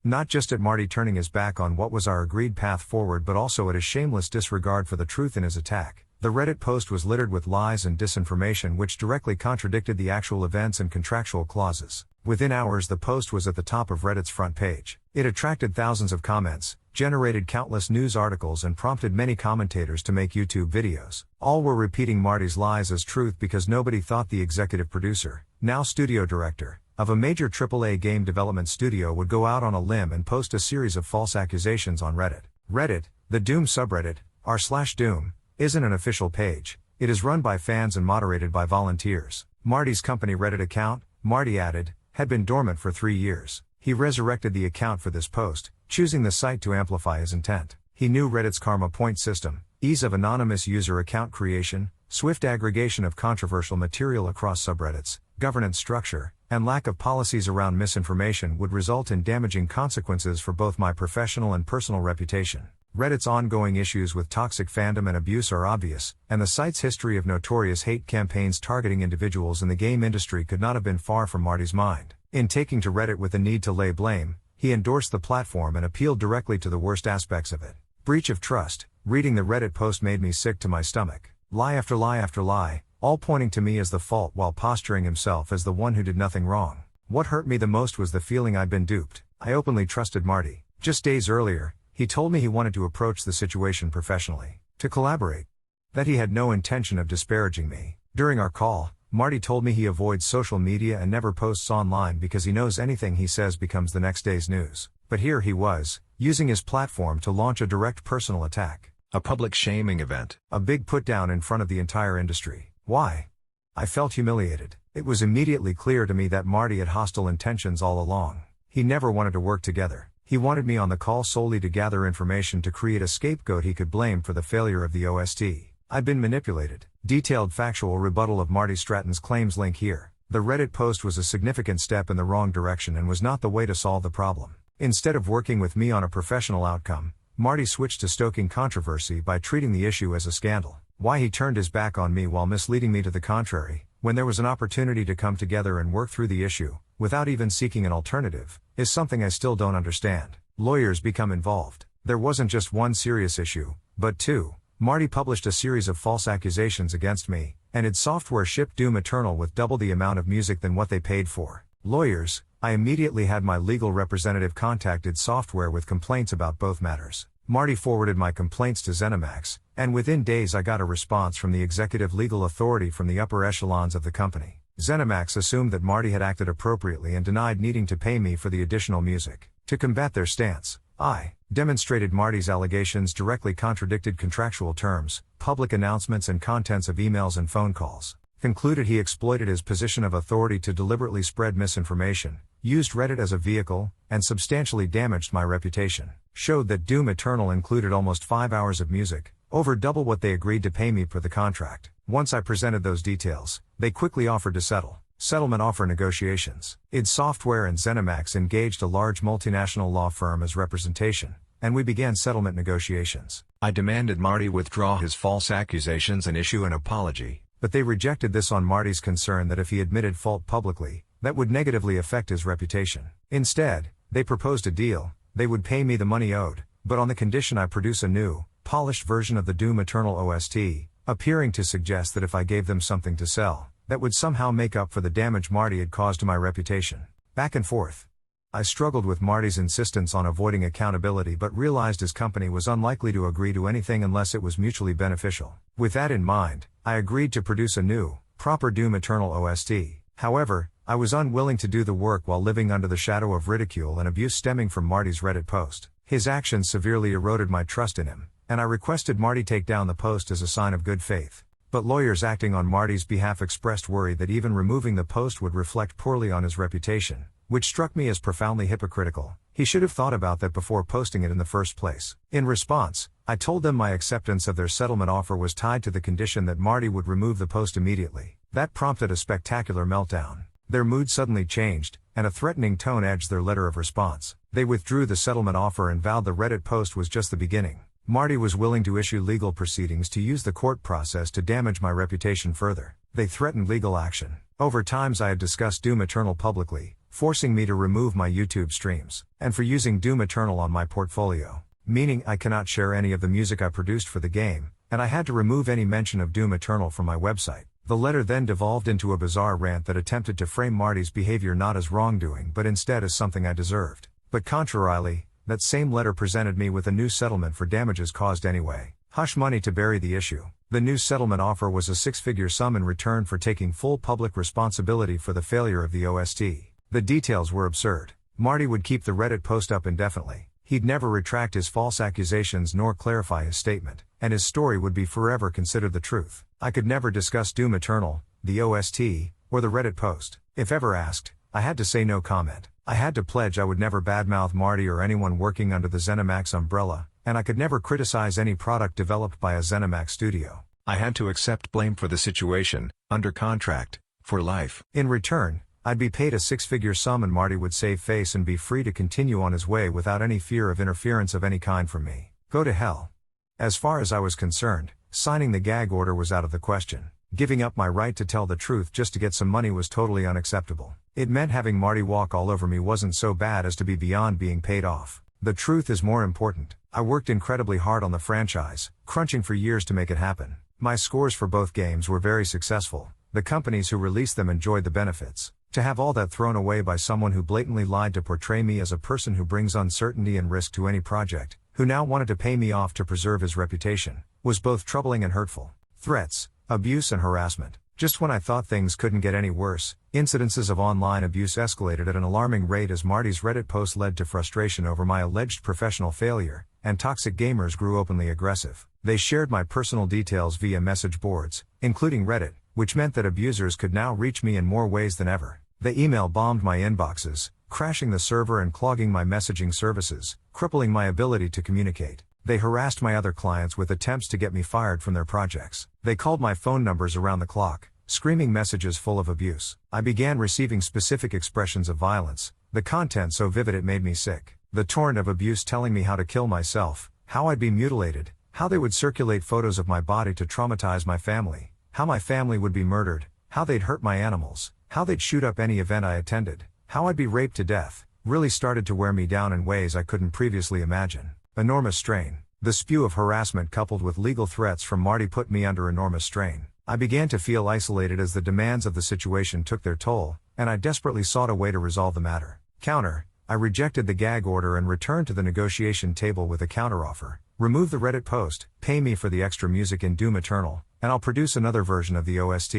Not just at Marty turning his back on what was our agreed path forward, but also at his shameless disregard for the truth in his attack. The Reddit post was littered with lies and disinformation which directly contradicted the actual events and contractual clauses. Within hours, the post was at the top of Reddit's front page. It attracted thousands of comments, generated countless news articles, and prompted many commentators to make YouTube videos. All were repeating Marty's lies as truth because nobody thought the executive producer, now studio director, of a major AAA game development studio would go out on a limb and post a series of false accusations on Reddit. Reddit, the Doom subreddit, r/Doom, isn't an official page. It is run by fans and moderated by volunteers. Marty's company Reddit account, Marty added, had been dormant for 3 years. He resurrected the account for this post, choosing the site to amplify his intent. He knew Reddit's karma point system, ease of anonymous user account creation, swift aggregation of controversial material across subreddits, governance structure, and lack of policies around misinformation would result in damaging consequences for both my professional and personal reputation. Reddit's ongoing issues with toxic fandom and abuse are obvious, and the site's history of notorious hate campaigns targeting individuals in the game industry could not have been far from Marty's mind. In taking to Reddit with the need to lay blame, he endorsed the platform and appealed directly to the worst aspects of it. Breach of trust. Reading the Reddit post made me sick to my stomach. Lie after lie after lie, all pointing to me as the fault while posturing himself as the one who did nothing wrong. What hurt me the most was the feeling I'd been duped. I openly trusted Marty. Just days earlier, he told me he wanted to approach the situation professionally, to collaborate. That he had no intention of disparaging me. During our call, Marty told me he avoids social media and never posts online because he knows anything he says becomes the next day's news. But here he was, using his platform to launch a direct personal attack. A public shaming event. A big put-down in front of the entire industry. Why? I felt humiliated. It was immediately clear to me that Marty had hostile intentions all along. He never wanted to work together. He wanted me on the call solely to gather information to create a scapegoat he could blame for the failure of the OST. I'd been manipulated. Detailed factual rebuttal of Marty Stratton's claims link here. The Reddit post was a significant step in the wrong direction and was not the way to solve the problem. Instead of working with me on a professional outcome, Marty switched to stoking controversy by treating the issue as a scandal. Why he turned his back on me while misleading me to the contrary, when there was an opportunity to come together and work through the issue, without even seeking an alternative, is something I still don't understand. Lawyers become involved. There wasn't just one serious issue, but two. Marty published a series of false accusations against me, and id Software shipped Doom Eternal with double the amount of music than what they paid for. Lawyers. I immediately had my legal representative contact id Software with complaints about both matters. Marty forwarded my complaints to ZeniMax, and within days I got a response from the executive legal authority from the upper echelons of the company. ZeniMax assumed that Marty had acted appropriately and denied needing to pay me for the additional music. To combat their stance, I demonstrated Marty's allegations directly contradicted contractual terms, public announcements and contents of emails and phone calls. Concluded he exploited his position of authority to deliberately spread misinformation, used Reddit as a vehicle, and substantially damaged my reputation. Showed that Doom Eternal included almost 5 hours of music, over double what they agreed to pay me per the contract. Once I presented those details, they quickly offered to settle. Settlement offer negotiations. id Software and ZeniMax engaged a large multinational law firm as representation, and we began settlement negotiations. I demanded Marty withdraw his false accusations and issue an apology. But they rejected this on Marty's concern that if he admitted fault publicly, that would negatively affect his reputation. Instead, they proposed a deal. They would pay me the money owed, but on the condition I produce a new, polished version of the Doom Eternal OST, appearing to suggest that if I gave them something to sell, that would somehow make up for the damage Marty had caused to my reputation. Back and forth. I struggled with Marty's insistence on avoiding accountability but realized his company was unlikely to agree to anything unless it was mutually beneficial. With that in mind, I agreed to produce a new, proper Doom Eternal OST. However, I was unwilling to do the work while living under the shadow of ridicule and abuse stemming from Marty's Reddit post. His actions severely eroded my trust in him, and I requested Marty take down the post as a sign of good faith. But lawyers acting on Marty's behalf expressed worry that even removing the post would reflect poorly on his reputation, which struck me as profoundly hypocritical. He should have thought about that before posting it in the first place. In response, I told them my acceptance of their settlement offer was tied to the condition that Marty would remove the post immediately. That prompted a spectacular meltdown. Their mood suddenly changed, and a threatening tone edged their letter of response. They withdrew the settlement offer and vowed the Reddit post was just the beginning. Marty was willing to issue legal proceedings to use the court process to damage my reputation further. They threatened legal action. Over times I had discussed Doom Eternal publicly, forcing me to remove my YouTube streams, and for using Doom Eternal on my portfolio, meaning I cannot share any of the music I produced for the game, and I had to remove any mention of Doom Eternal from my website. The letter then devolved into a bizarre rant that attempted to frame Marty's behavior not as wrongdoing but instead as something I deserved. But contrarily, that same letter presented me with a new settlement for damages caused anyway. Hush money to bury the issue. The new settlement offer was a six-figure sum in return for taking full public responsibility for the failure of the OST. The details were absurd. Marty would keep the Reddit post up indefinitely. He'd never retract his false accusations nor clarify his statement, and his story would be forever considered the truth. I could never discuss Doom Eternal, the OST, or the Reddit post. If ever asked, I had to say no comment. I had to pledge I would never badmouth Marty or anyone working under the ZeniMax umbrella, and I could never criticize any product developed by a ZeniMax studio. I had to accept blame for the situation, under contract, for life. In return, I'd be paid a six-figure sum and Marty would save face and be free to continue on his way without any fear of interference of any kind from me. Go to hell. As far as I was concerned, signing the gag order was out of the question. Giving up my right to tell the truth just to get some money was totally unacceptable. It meant having Marty walk all over me wasn't so bad as to be beyond being paid off. The truth is more important. I worked incredibly hard on the franchise, crunching for years to make it happen. My scores for both games were very successful. The companies who released them enjoyed the benefits. To have all that thrown away by someone who blatantly lied to portray me as a person who brings uncertainty and risk to any project, who now wanted to pay me off to preserve his reputation, was both troubling and hurtful. Threats, abuse and harassment. Just when I thought things couldn't get any worse, incidences of online abuse escalated at an alarming rate as Marty's Reddit post led to frustration over my alleged professional failure, and toxic gamers grew openly aggressive. They shared my personal details via message boards, including Reddit, which meant that abusers could now reach me in more ways than ever. They email bombed my inboxes, crashing the server and clogging my messaging services, crippling my ability to communicate. They harassed my other clients with attempts to get me fired from their projects. They called my phone numbers around the clock, screaming messages full of abuse. I began receiving specific expressions of violence, the content so vivid it made me sick. The torrent of abuse telling me how to kill myself, how I'd be mutilated, how they would circulate photos of my body to traumatize my family, how my family would be murdered, how they'd hurt my animals, how they'd shoot up any event I attended, how I'd be raped to death, really started to wear me down in ways I couldn't previously imagine. Enormous strain. The spew of harassment coupled with legal threats from Marty put me under enormous strain. I began to feel isolated as the demands of the situation took their toll, and I desperately sought a way to resolve the matter. Counter. I rejected the gag order and returned to the negotiation table with a counteroffer. Remove the Reddit post, pay me for the extra music in Doom Eternal, and I'll produce another version of the OST.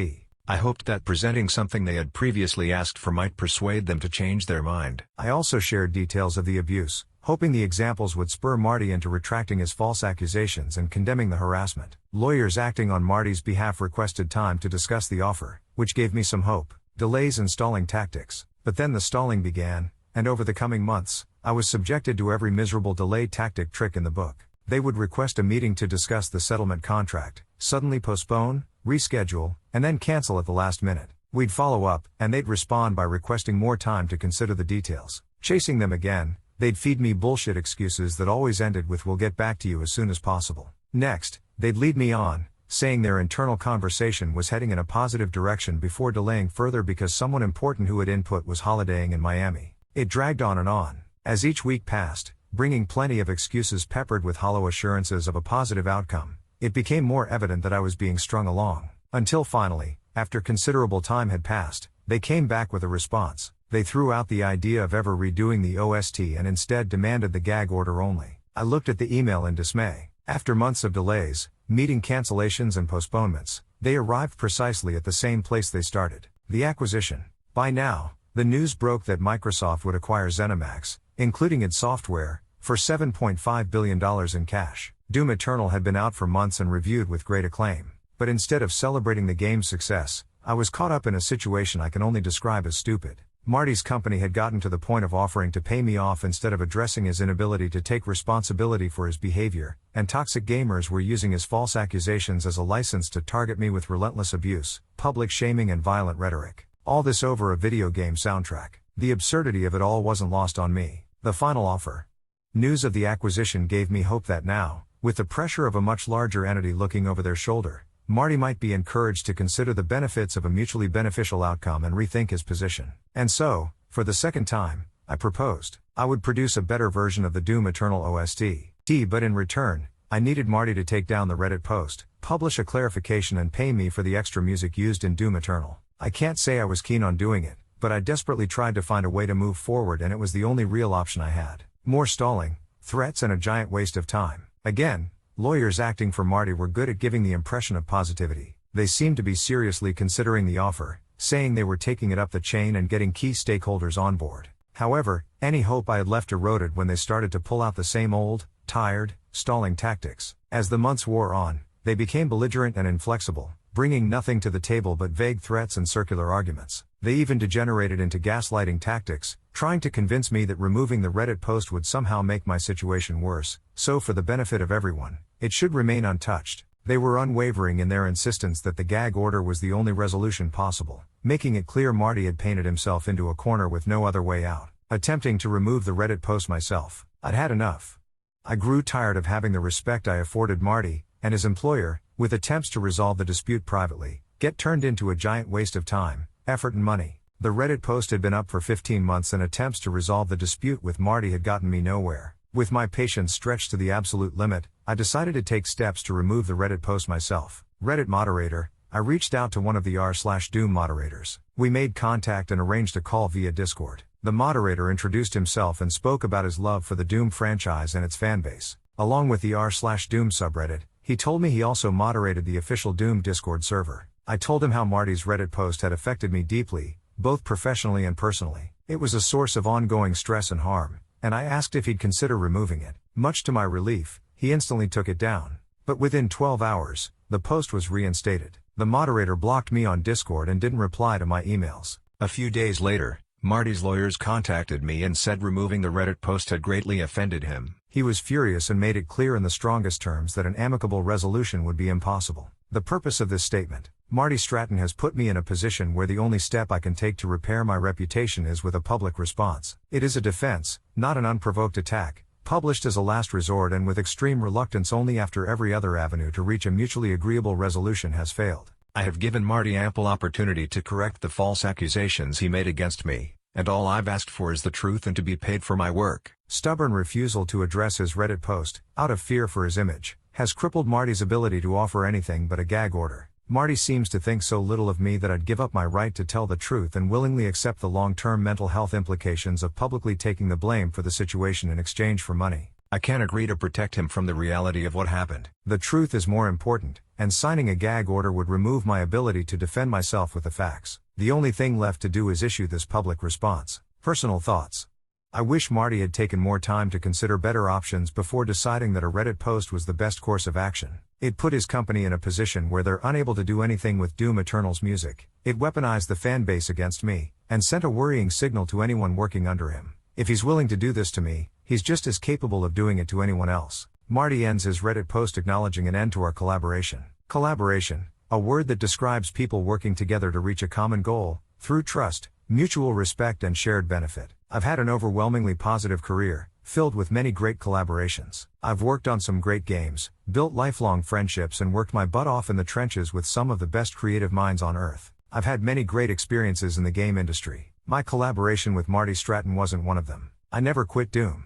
I hoped that presenting something they had previously asked for might persuade them to change their mind. I also shared details of the abuse, hoping the examples would spur Marty into retracting his false accusations and condemning the harassment. Lawyers acting on Marty's behalf requested time to discuss the offer, which gave me some hope. Delays and stalling tactics. But then the stalling began, and over the coming months, I was subjected to every miserable delay tactic trick in the book. They would request a meeting to discuss the settlement contract, suddenly postpone, reschedule, and then cancel at the last minute. We'd follow up, and they'd respond by requesting more time to consider the details. Chasing them again, they'd feed me bullshit excuses that always ended with "we'll get back to you as soon as possible." Next, they'd lead me on, saying their internal conversation was heading in a positive direction before delaying further because someone important who had input was holidaying in Miami. It dragged on and on. As each week passed, bringing plenty of excuses peppered with hollow assurances of a positive outcome, it became more evident that I was being strung along. Until finally, after considerable time had passed, they came back with a response. They threw out the idea of ever redoing the OST and instead demanded the gag order only. I looked at the email in dismay. After months of delays, meeting cancellations and postponements, they arrived precisely at the same place they started. The acquisition. By now, the news broke that Microsoft would acquire ZeniMax, including its software, for $7.5 billion in cash. Doom Eternal had been out for months and reviewed with great acclaim. But instead of celebrating the game's success, I was caught up in a situation I can only describe as stupid. Marty's company had gotten to the point of offering to pay me off instead of addressing his inability to take responsibility for his behavior, and toxic gamers were using his false accusations as a license to target me with relentless abuse, public shaming and violent rhetoric. All this over a video game soundtrack. The absurdity of it all wasn't lost on me. The final offer. News of the acquisition gave me hope that now, with the pressure of a much larger entity looking over their shoulder, Marty might be encouraged to consider the benefits of a mutually beneficial outcome and rethink his position. And so, for the second time, I proposed I would produce a better version of the Doom Eternal OST. But in return, I needed Marty to take down the Reddit post, publish a clarification and pay me for the extra music used in Doom Eternal. I can't say I was keen on doing it, but I desperately tried to find a way to move forward and it was the only real option I had. More stalling, threats and a giant waste of time. Again, lawyers acting for Marty were good at giving the impression of positivity. They seemed to be seriously considering the offer, saying they were taking it up the chain and getting key stakeholders on board. However, any hope I had left eroded when they started to pull out the same old, tired, stalling tactics. As the months wore on, they became belligerent and inflexible, bringing nothing to the table but vague threats and circular arguments. They even degenerated into gaslighting tactics, trying to convince me that removing the Reddit post would somehow make my situation worse, so for the benefit of everyone, it should remain untouched. They were unwavering in their insistence that the gag order was the only resolution possible, making it clear Marty had painted himself into a corner with no other way out. Attempting to remove the Reddit post myself, I'd had enough. I grew tired of having the respect I afforded Marty, and his employer, with attempts to resolve the dispute privately, get turned into a giant waste of time, effort and money. The Reddit post had been up for 15 months and attempts to resolve the dispute with Marty had gotten me nowhere. With my patience stretched to the absolute limit, I decided to take steps to remove the Reddit post myself. Reddit moderator, I reached out to one of the r/Doom moderators. We made contact and arranged a call via Discord. The moderator introduced himself and spoke about his love for the Doom franchise and its fanbase. Along with the r/Doom subreddit, he told me he also moderated the official Doom Discord server. I told him how Marty's Reddit post had affected me deeply, both professionally and personally. It was a source of ongoing stress and harm, and I asked if he'd consider removing it. Much to my relief, he instantly took it down. But within 12 hours, the post was reinstated. The moderator blocked me on Discord and didn't reply to my emails. A few days later, Marty's lawyers contacted me and said removing the Reddit post had greatly offended him. He was furious and made it clear in the strongest terms that an amicable resolution would be impossible. The purpose of this statement: Marty Stratton has put me in a position where the only step I can take to repair my reputation is with a public response. It is a defense, not an unprovoked attack, published as a last resort and with extreme reluctance only after every other avenue to reach a mutually agreeable resolution has failed. I have given Marty ample opportunity to correct the false accusations he made against me, and all I've asked for is the truth and to be paid for my work. Stubborn refusal to address his Reddit post, out of fear for his image, has crippled Marty's ability to offer anything but a gag order. Marty seems to think so little of me that I'd give up my right to tell the truth and willingly accept the long-term mental health implications of publicly taking the blame for the situation in exchange for money. I can't agree to protect him from the reality of what happened. The truth is more important, and signing a gag order would remove my ability to defend myself with the facts. The only thing left to do is issue this public response. Personal thoughts. I wish Marty had taken more time to consider better options before deciding that a Reddit post was the best course of action. It put his company in a position where they're unable to do anything with Doom Eternal's music. It weaponized the fan base against me, and sent a worrying signal to anyone working under him. If he's willing to do this to me, he's just as capable of doing it to anyone else. Marty ends his Reddit post acknowledging an end to our collaboration. Collaboration, a word that describes people working together to reach a common goal, through trust, mutual respect and shared benefit. I've had an overwhelmingly positive career, filled with many great collaborations. I've worked on some great games, built lifelong friendships and worked my butt off in the trenches with some of the best creative minds on earth. I've had many great experiences in the game industry. My collaboration with Marty Stratton wasn't one of them. I never quit Doom.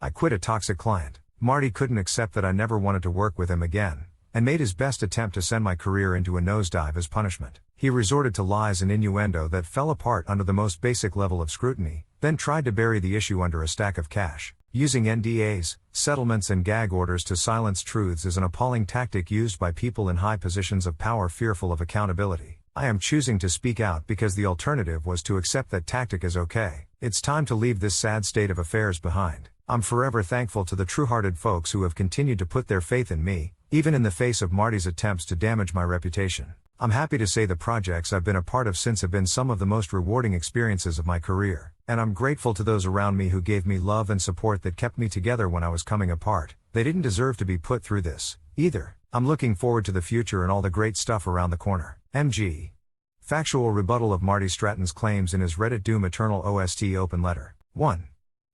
I quit a toxic client. Marty couldn't accept that I never wanted to work with him again, and made his best attempt to send my career into a nosedive as punishment. He resorted to lies and innuendo that fell apart under the most basic level of scrutiny, then tried to bury the issue under a stack of cash. Using NDAs, settlements and gag orders to silence truths is an appalling tactic used by people in high positions of power fearful of accountability. I am choosing to speak out because the alternative was to accept that tactic is okay. It's time to leave this sad state of affairs behind. I'm forever thankful to the true-hearted folks who have continued to put their faith in me, even in the face of Marty's attempts to damage my reputation. I'm happy to say the projects I've been a part of since have been some of the most rewarding experiences of my career, and I'm grateful to those around me who gave me love and support that kept me together when I was coming apart. They didn't deserve to be put through this, either. I'm looking forward to the future and all the great stuff around the corner. MG. Factual rebuttal of Marty Stratton's claims in his Reddit Doom Eternal OST open letter. 1.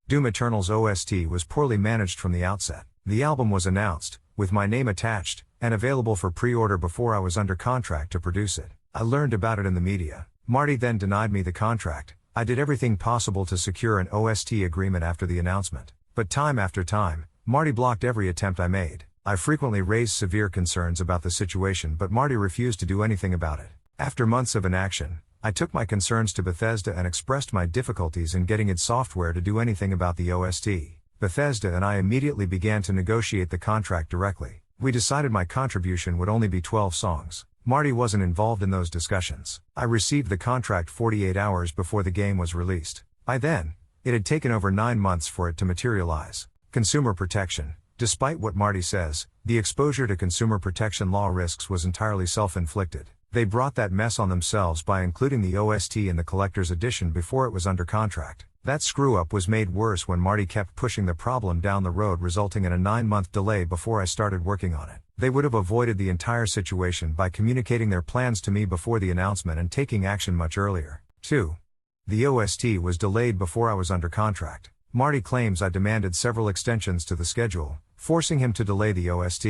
Doom Eternal's OST was poorly managed from the outset. The album was announced, with my name attached, and available for pre-order before I was under contract to produce it. I learned about it in the media. Marty then denied me the contract. I did everything possible to secure an OST agreement after the announcement. But time after time, Marty blocked every attempt I made. I frequently raised severe concerns about the situation, but Marty refused to do anything about it. After months of inaction, I took my concerns to Bethesda and expressed my difficulties in getting its software to do anything about the OST. Bethesda and I immediately began to negotiate the contract directly. We decided my contribution would only be 12 songs. Marty wasn't involved in those discussions. I received the contract 48 hours before the game was released. By then, it had taken over 9 months for it to materialize. Consumer protection. Despite what Marty says, the exposure to consumer protection law risks was entirely self-inflicted. They brought that mess on themselves by including the OST in the collector's edition before it was under contract. That screw-up was made worse when Marty kept pushing the problem down the road, resulting in a 9-month delay before I started working on it. They would have avoided the entire situation by communicating their plans to me before the announcement and taking action much earlier. 2. The OST was delayed before I was under contract. Marty claims I demanded several extensions to the schedule, forcing him to delay the OST.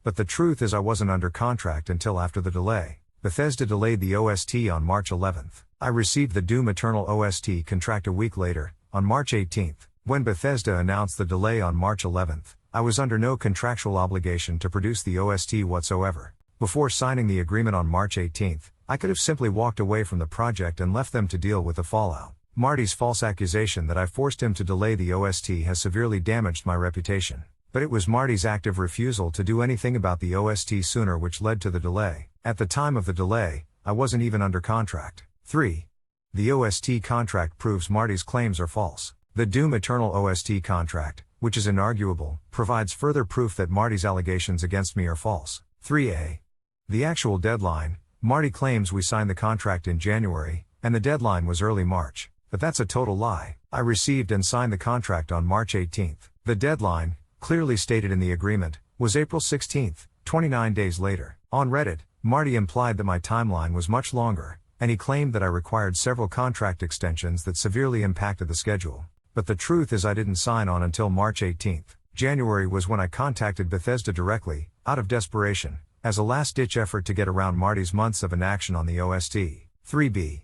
But the truth is I wasn't under contract until after the delay. Bethesda delayed the OST on March 11th. I received the Doom Eternal OST contract a week later, on March 18th. When Bethesda announced the delay on March 11th, I was under no contractual obligation to produce the OST whatsoever. Before signing the agreement on March 18th, I could have simply walked away from the project and left them to deal with the fallout. Marty's false accusation that I forced him to delay the OST has severely damaged my reputation. But it was Marty's active refusal to do anything about the OST sooner which led to the delay. At the time of the delay, I wasn't even under contract. 3. The OST contract proves Marty's claims are false. The Doom Eternal OST contract, which is inarguable, provides further proof that Marty's allegations against me are false. 3a. The actual deadline, Marty claims we signed the contract in January, and the deadline was early March. But that's a total lie. I received and signed the contract on March 18th. The deadline, clearly stated in the agreement, was April 16th, 29 days later. On Reddit, Marty implied that my timeline was much longer, and he claimed that I required several contract extensions that severely impacted the schedule. But the truth is I didn't sign on until March 18th. January was when I contacted Bethesda directly, out of desperation, as a last-ditch effort to get around Marty's months of inaction on the OST. 3b.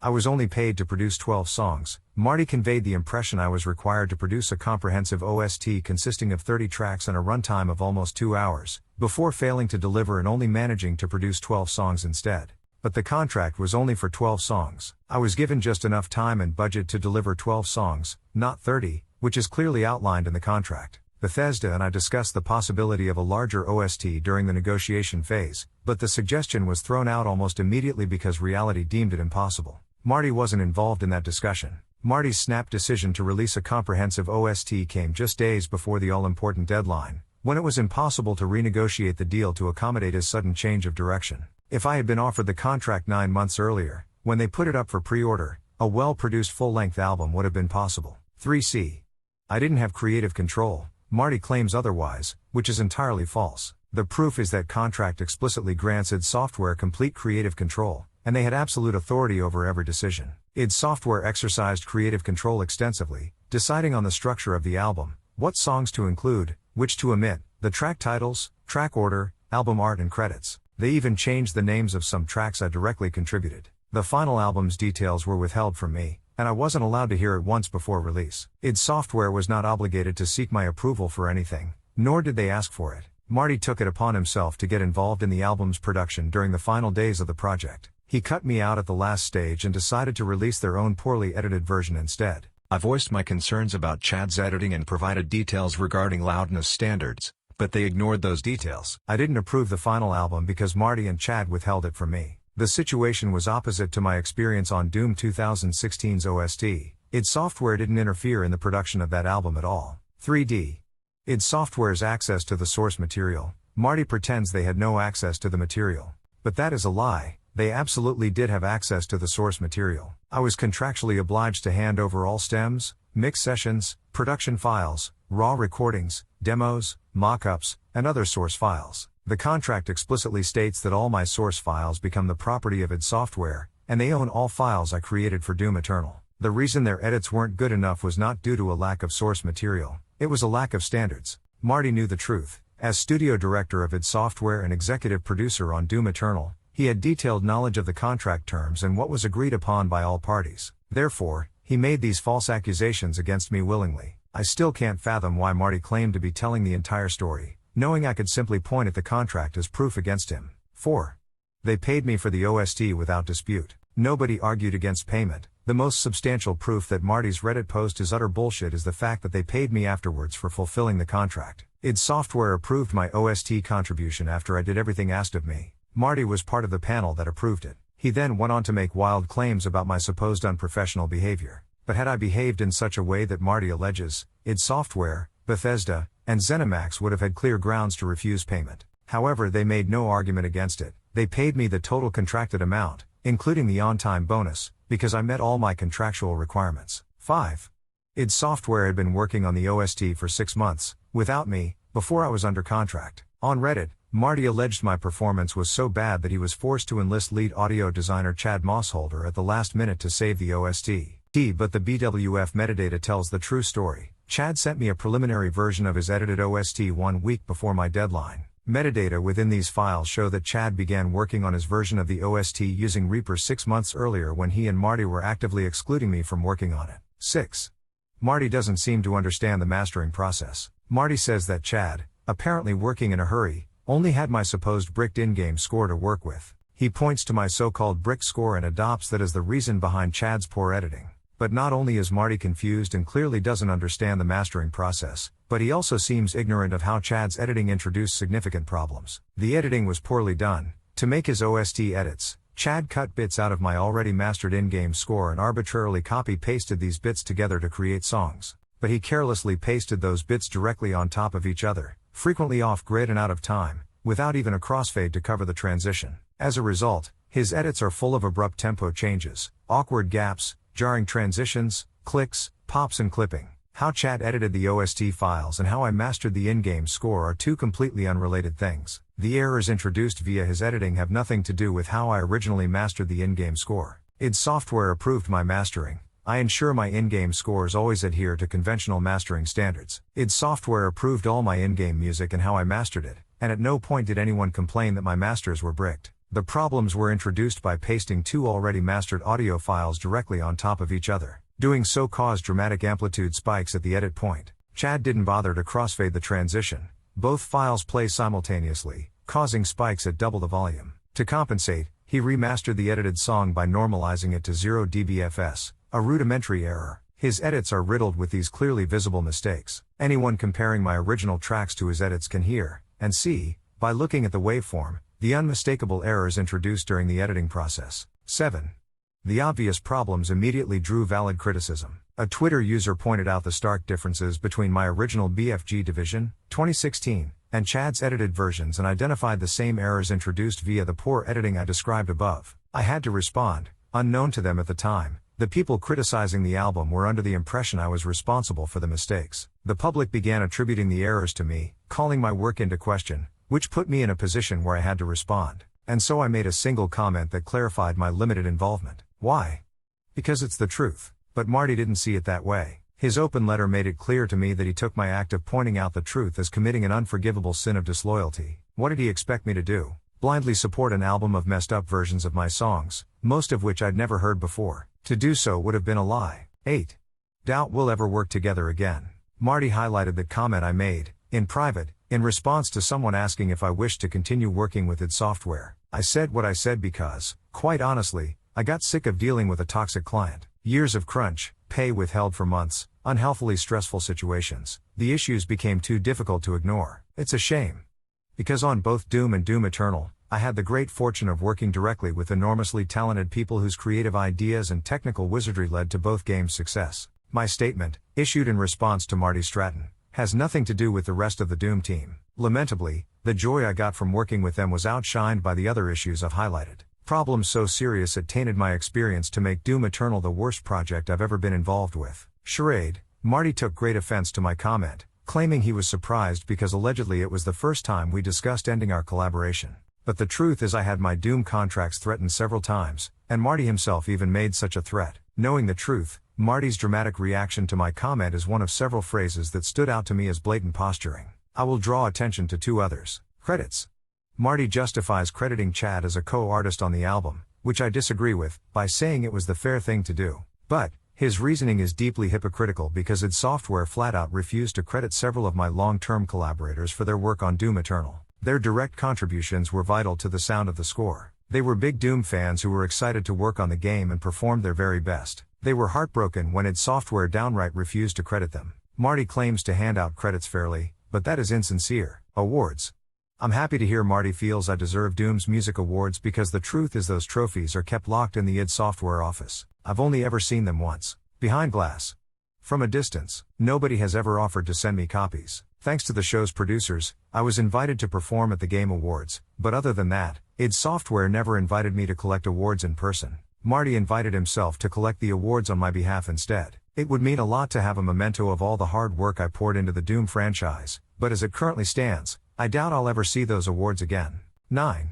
I was only paid to produce 12 songs. Marty conveyed the impression I was required to produce a comprehensive OST consisting of 30 tracks and a runtime of almost 2 hours, before failing to deliver and only managing to produce 12 songs instead. But the contract was only for 12 songs. I was given just enough time and budget to deliver 12 songs, not 30, which is clearly outlined in the contract. Bethesda and I discussed the possibility of a larger OST during the negotiation phase, but the suggestion was thrown out almost immediately because reality deemed it impossible. Marty wasn't involved in that discussion. Marty's snap decision to release a comprehensive OST came just days before the all-important deadline, when it was impossible to renegotiate the deal to accommodate his sudden change of direction. If I had been offered the contract 9 months earlier, when they put it up for pre-order, a well-produced full-length album would have been possible. 3c. I didn't have creative control. Marty claims otherwise, which is entirely false. The proof is that contract explicitly grants id Software complete creative control, and they had absolute authority over every decision. id Software exercised creative control extensively, deciding on the structure of the album, what songs to include, which to omit, the track titles, track order, album art and credits. They even changed the names of some tracks I directly contributed. The final album's details were withheld from me, and I wasn't allowed to hear it once before release. id Software was not obligated to seek my approval for anything, nor did they ask for it. Marty took it upon himself to get involved in the album's production during the final days of the project. He cut me out at the last stage and decided to release their own poorly edited version instead. I voiced my concerns about Chad's editing and provided details regarding loudness standards, but they ignored those details. I didn't approve the final album because Marty and Chad withheld it from me. The situation was opposite to my experience on Doom 2016's OST. id Software didn't interfere in the production of that album at all. 3D. id Software's access to the source material. Marty pretends they had no access to the material. But that is a lie. They absolutely did have access to the source material. I was contractually obliged to hand over all stems, mix sessions, production files, raw recordings, demos, mock-ups, and other source files. The contract explicitly states that all my source files become the property of id Software, and they own all files I created for Doom Eternal. The reason their edits weren't good enough was not due to a lack of source material, it was a lack of standards. Marty knew the truth. As studio director of id Software and executive producer on Doom Eternal, he had detailed knowledge of the contract terms and what was agreed upon by all parties. Therefore, he made these false accusations against me willingly. I still can't fathom why Marty claimed to be telling the entire story, knowing I could simply point at the contract as proof against him. 4. They paid me for the OST without dispute. Nobody argued against payment. The most substantial proof that Marty's Reddit post is utter bullshit is the fact that they paid me afterwards for fulfilling the contract. id Software approved my OST contribution after I did everything asked of me. Marty was part of the panel that approved it. He then went on to make wild claims about my supposed unprofessional behavior. But had I behaved in such a way that Marty alleges, id Software, Bethesda, and ZeniMax would have had clear grounds to refuse payment. However, they made no argument against it. They paid me the total contracted amount, including the on-time bonus, because I met all my contractual requirements. 5. id Software had been working on the OST for 6 months, without me, before I was under contract. On Reddit, Marty alleged my performance was so bad that he was forced to enlist lead audio designer Chad Mossholder at the last minute to save the OST. But the BWF metadata tells the true story. Chad sent me a preliminary version of his edited OST 1 week before my deadline. Metadata within these files show that Chad began working on his version of the OST using Reaper 6 months earlier when he and Marty were actively excluding me from working on it. 6. Marty doesn't seem to understand the mastering process. Marty says that Chad, apparently working in a hurry, only had my supposed bricked in-game score to work with. He points to my so-called brick score and adopts that as the reason behind Chad's poor editing. But not only is Marty confused and clearly doesn't understand the mastering process, but he also seems ignorant of how Chad's editing introduced significant problems. The editing was poorly done. To make his OST edits, Chad cut bits out of my already mastered in-game score and arbitrarily copy-pasted these bits together to create songs. But he carelessly pasted those bits directly on top of each other, frequently off-grid and out of time, without even a crossfade to cover the transition. As a result, his edits are full of abrupt tempo changes, awkward gaps, jarring transitions, clicks, pops and clipping. How Chad edited the OST files and how I mastered the in-game score are two completely unrelated things. The errors introduced via his editing have nothing to do with how I originally mastered the in-game score. id Software approved my mastering. I ensure my in-game scores always adhere to conventional mastering standards. id Software approved all my in-game music and how I mastered it, and at no point did anyone complain that my masters were bricked. The problems were introduced by pasting two already mastered audio files directly on top of each other. Doing so caused dramatic amplitude spikes at the edit point. Chad didn't bother to crossfade the transition. Both files play simultaneously, causing spikes at double the volume. To compensate, he remastered the edited song by normalizing it to 0 dBFS, a rudimentary error. His edits are riddled with these clearly visible mistakes. Anyone comparing my original tracks to his edits can hear, and see, by looking at the waveform, the unmistakable errors introduced during the editing process. 7. The obvious problems immediately drew valid criticism. A Twitter user pointed out the stark differences between my original BFG Division, 2016, and Chad's edited versions and identified the same errors introduced via the poor editing I described above. I had to respond. Unknown to them at the time, the people criticizing the album were under the impression I was responsible for the mistakes. The public began attributing the errors to me, calling my work into question, which put me in a position where I had to respond. And so I made a single comment that clarified my limited involvement. Why? Because it's the truth. But Marty didn't see it that way. His open letter made it clear to me that he took my act of pointing out the truth as committing an unforgivable sin of disloyalty. What did he expect me to do? Blindly support an album of messed up versions of my songs, most of which I'd never heard before? To do so would have been a lie. 8. Doubt we'll ever work together again. Marty highlighted the comment I made, in private, in response to someone asking if I wished to continue working with id Software. I said what I said because, quite honestly, I got sick of dealing with a toxic client. Years of crunch, pay withheld for months, unhealthily stressful situations. The issues became too difficult to ignore. It's a shame. Because on both Doom and Doom Eternal, I had the great fortune of working directly with enormously talented people whose creative ideas and technical wizardry led to both games' success. My statement, issued in response to Marty Stratton, has nothing to do with the rest of the Doom team. Lamentably, the joy I got from working with them was outshined by the other issues I've highlighted. Problems so serious it tainted my experience to make Doom Eternal the worst project I've ever been involved with. Charade. Marty took great offense to my comment, claiming he was surprised because allegedly it was the first time we discussed ending our collaboration. But the truth is I had my Doom contracts threatened several times, and Marty himself even made such a threat. Knowing the truth, Marty's dramatic reaction to my comment is one of several phrases that stood out to me as blatant posturing. I will draw attention to two others. Credits. Marty justifies crediting Chad as a co-artist on the album, which I disagree with, by saying it was the fair thing to do. But his reasoning is deeply hypocritical because id Software flat out refused to credit several of my long-term collaborators for their work on Doom Eternal. Their direct contributions were vital to the sound of the score. They were big Doom fans who were excited to work on the game and performed their very best. They were heartbroken when id Software downright refused to credit them. Marty claims to hand out credits fairly, but that is insincere. Awards. I'm happy to hear Marty feels I deserve Doom's music awards because the truth is those trophies are kept locked in the id Software office. I've only ever seen them once. Behind glass. From a distance. Nobody has ever offered to send me copies. Thanks to the show's producers, I was invited to perform at the Game Awards, but other than that, id Software never invited me to collect awards in person. Marty invited himself to collect the awards on my behalf instead. It would mean a lot to have a memento of all the hard work I poured into the Doom franchise, but as it currently stands, I doubt I'll ever see those awards again. 9.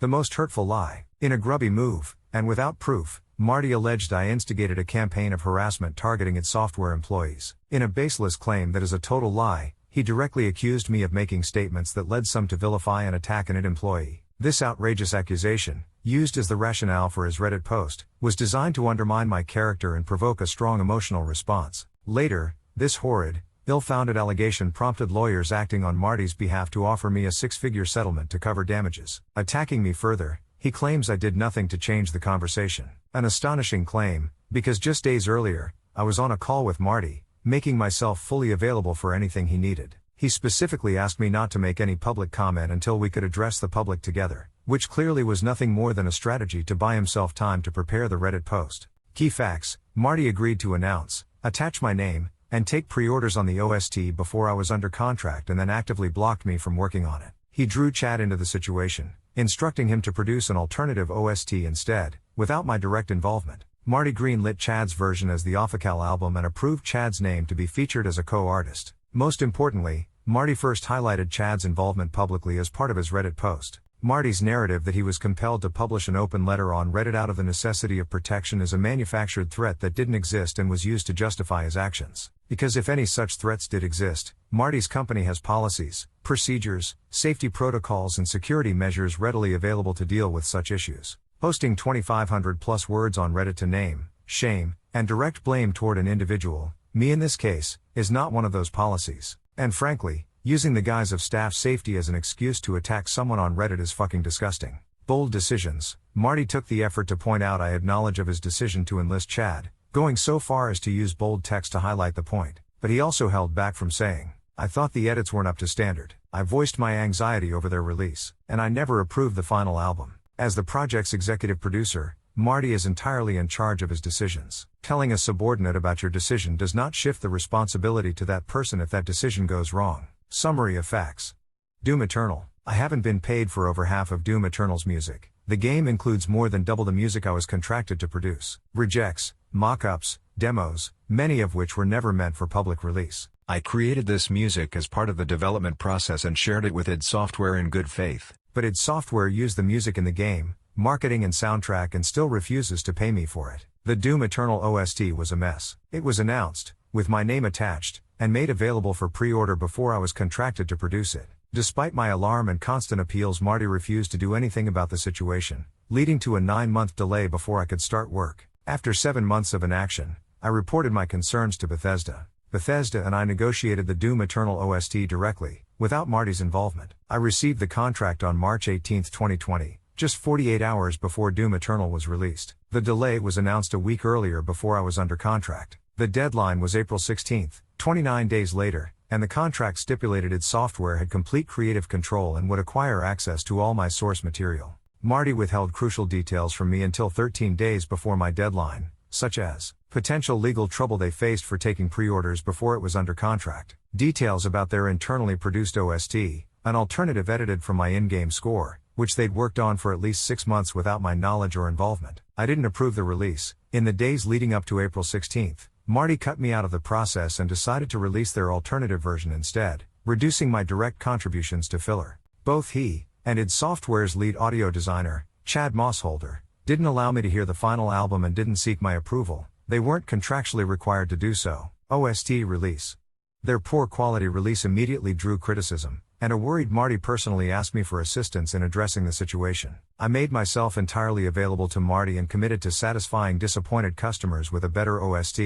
The most hurtful lie. In a grubby move, and without proof, Marty alleged I instigated a campaign of harassment targeting id Software employees. In a baseless claim that is a total lie, he directly accused me of making statements that led some to vilify and attack an id employee. This outrageous accusation, used as the rationale for his Reddit post, was designed to undermine my character and provoke a strong emotional response. Later, this horrid, ill-founded allegation prompted lawyers acting on Marty's behalf to offer me a six-figure settlement to cover damages. Attacking me further, he claims I did nothing to change the conversation. An astonishing claim, because just days earlier, I was on a call with Marty, making myself fully available for anything he needed. He specifically asked me not to make any public comment until we could address the public together, which clearly was nothing more than a strategy to buy himself time to prepare the Reddit post. Key facts: Marty agreed to announce, attach my name, and take pre-orders on the OST before I was under contract and then actively blocked me from working on it. He drew Chad into the situation, instructing him to produce an alternative OST instead, without my direct involvement. Marty greenlit Chad's version as the Official album and approved Chad's name to be featured as a co-artist. Most importantly, Marty first highlighted Chad's involvement publicly as part of his Reddit post. Marty's narrative that he was compelled to publish an open letter on Reddit out of the necessity of protection is a manufactured threat that didn't exist and was used to justify his actions. Because if any such threats did exist, Marty's company has policies, procedures, safety protocols and security measures readily available to deal with such issues. Posting 2,500 plus words on Reddit to name, shame, and direct blame toward an individual, me in this case, is not one of those policies. And frankly, using the guise of staff safety as an excuse to attack someone on Reddit is fucking disgusting. Bold decisions. Marty took the effort to point out I had knowledge of his decision to enlist Chad, going so far as to use bold text to highlight the point. But he also held back from saying, I thought the edits weren't up to standard. I voiced my anxiety over their release, and I never approved the final album. As the project's executive producer, Marty is entirely in charge of his decisions. Telling a subordinate about your decision does not shift the responsibility to that person if that decision goes wrong. Summary of facts. Doom Eternal. I haven't been paid for over half of Doom Eternal's music. The game includes more than double the music I was contracted to produce. Rejects, mock-ups, demos, many of which were never meant for public release. I created this music as part of the development process and shared it with id Software in good faith. But id Software used the music in the game, marketing and soundtrack and still refuses to pay me for it. The Doom Eternal OST was a mess. It was announced, with my name attached, and made available for pre-order before I was contracted to produce it. Despite my alarm and constant appeals, Marty refused to do anything about the situation, leading to a 9-month delay before I could start work. After 7 months of inaction, I reported my concerns to Bethesda. Bethesda and I negotiated the Doom Eternal OST directly, without Marty's involvement. I received the contract on March 18, 2020, just 48 hours before Doom Eternal was released. The delay was announced a week earlier before I was under contract. The deadline was April 16, 29 days later, and the contract stipulated id Software had complete creative control and would acquire access to all my source material. Marty withheld crucial details from me until 13 days before my deadline, such as potential legal trouble they faced for taking pre-orders before it was under contract, details about their internally produced OST, an alternative edited from my in-game score, which they'd worked on for at least 6 months without my knowledge or involvement. I didn't approve the release. In the days leading up to April 16th, Marty cut me out of the process and decided to release their alternative version instead, reducing my direct contributions to filler. Both he, and id Software's lead audio designer, Chad Mossholder, didn't allow me to hear the final album and didn't seek my approval. They weren't contractually required to do so. OST release. Their poor quality release immediately drew criticism, and a worried Marty personally asked me for assistance in addressing the situation. I made myself entirely available to Marty and committed to satisfying disappointed customers with a better OST.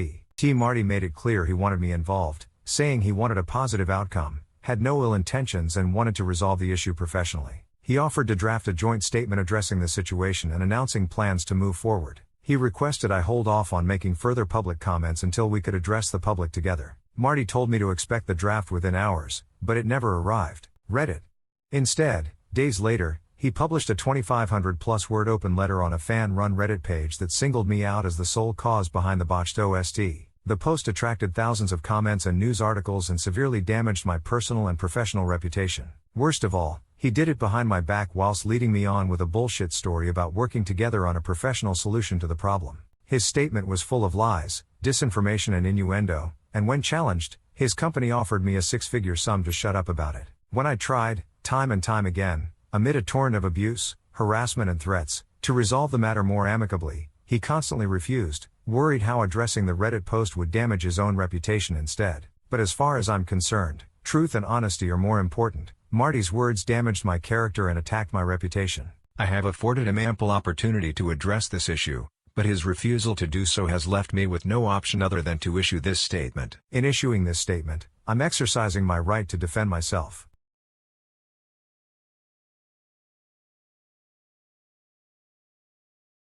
Marty made it clear he wanted me involved, saying he wanted a positive outcome, had no ill intentions and wanted to resolve the issue professionally. He offered to draft a joint statement addressing the situation and announcing plans to move forward. He requested I hold off on making further public comments until we could address the public together. Marty told me to expect the draft within hours, but it never arrived. Reddit. Instead, days later, he published a 2,500+ word open letter on a fan-run Reddit page that singled me out as the sole cause behind the botched OST. The post attracted thousands of comments and news articles and severely damaged my personal and professional reputation. Worst of all, he did it behind my back whilst leading me on with a bullshit story about working together on a professional solution to the problem. His statement was full of lies, disinformation and innuendo, and when challenged, his company offered me a 6-figure sum to shut up about it. When I tried, time and time again, amid a torrent of abuse, harassment and threats, to resolve the matter more amicably, he constantly refused, worried how addressing the Reddit post would damage his own reputation instead. But as far as I'm concerned, truth and honesty are more important. Marty's words damaged my character and attacked my reputation. I have afforded him ample opportunity to address this issue, but his refusal to do so has left me with no option other than to issue this statement. In issuing this statement, I'm exercising my right to defend myself.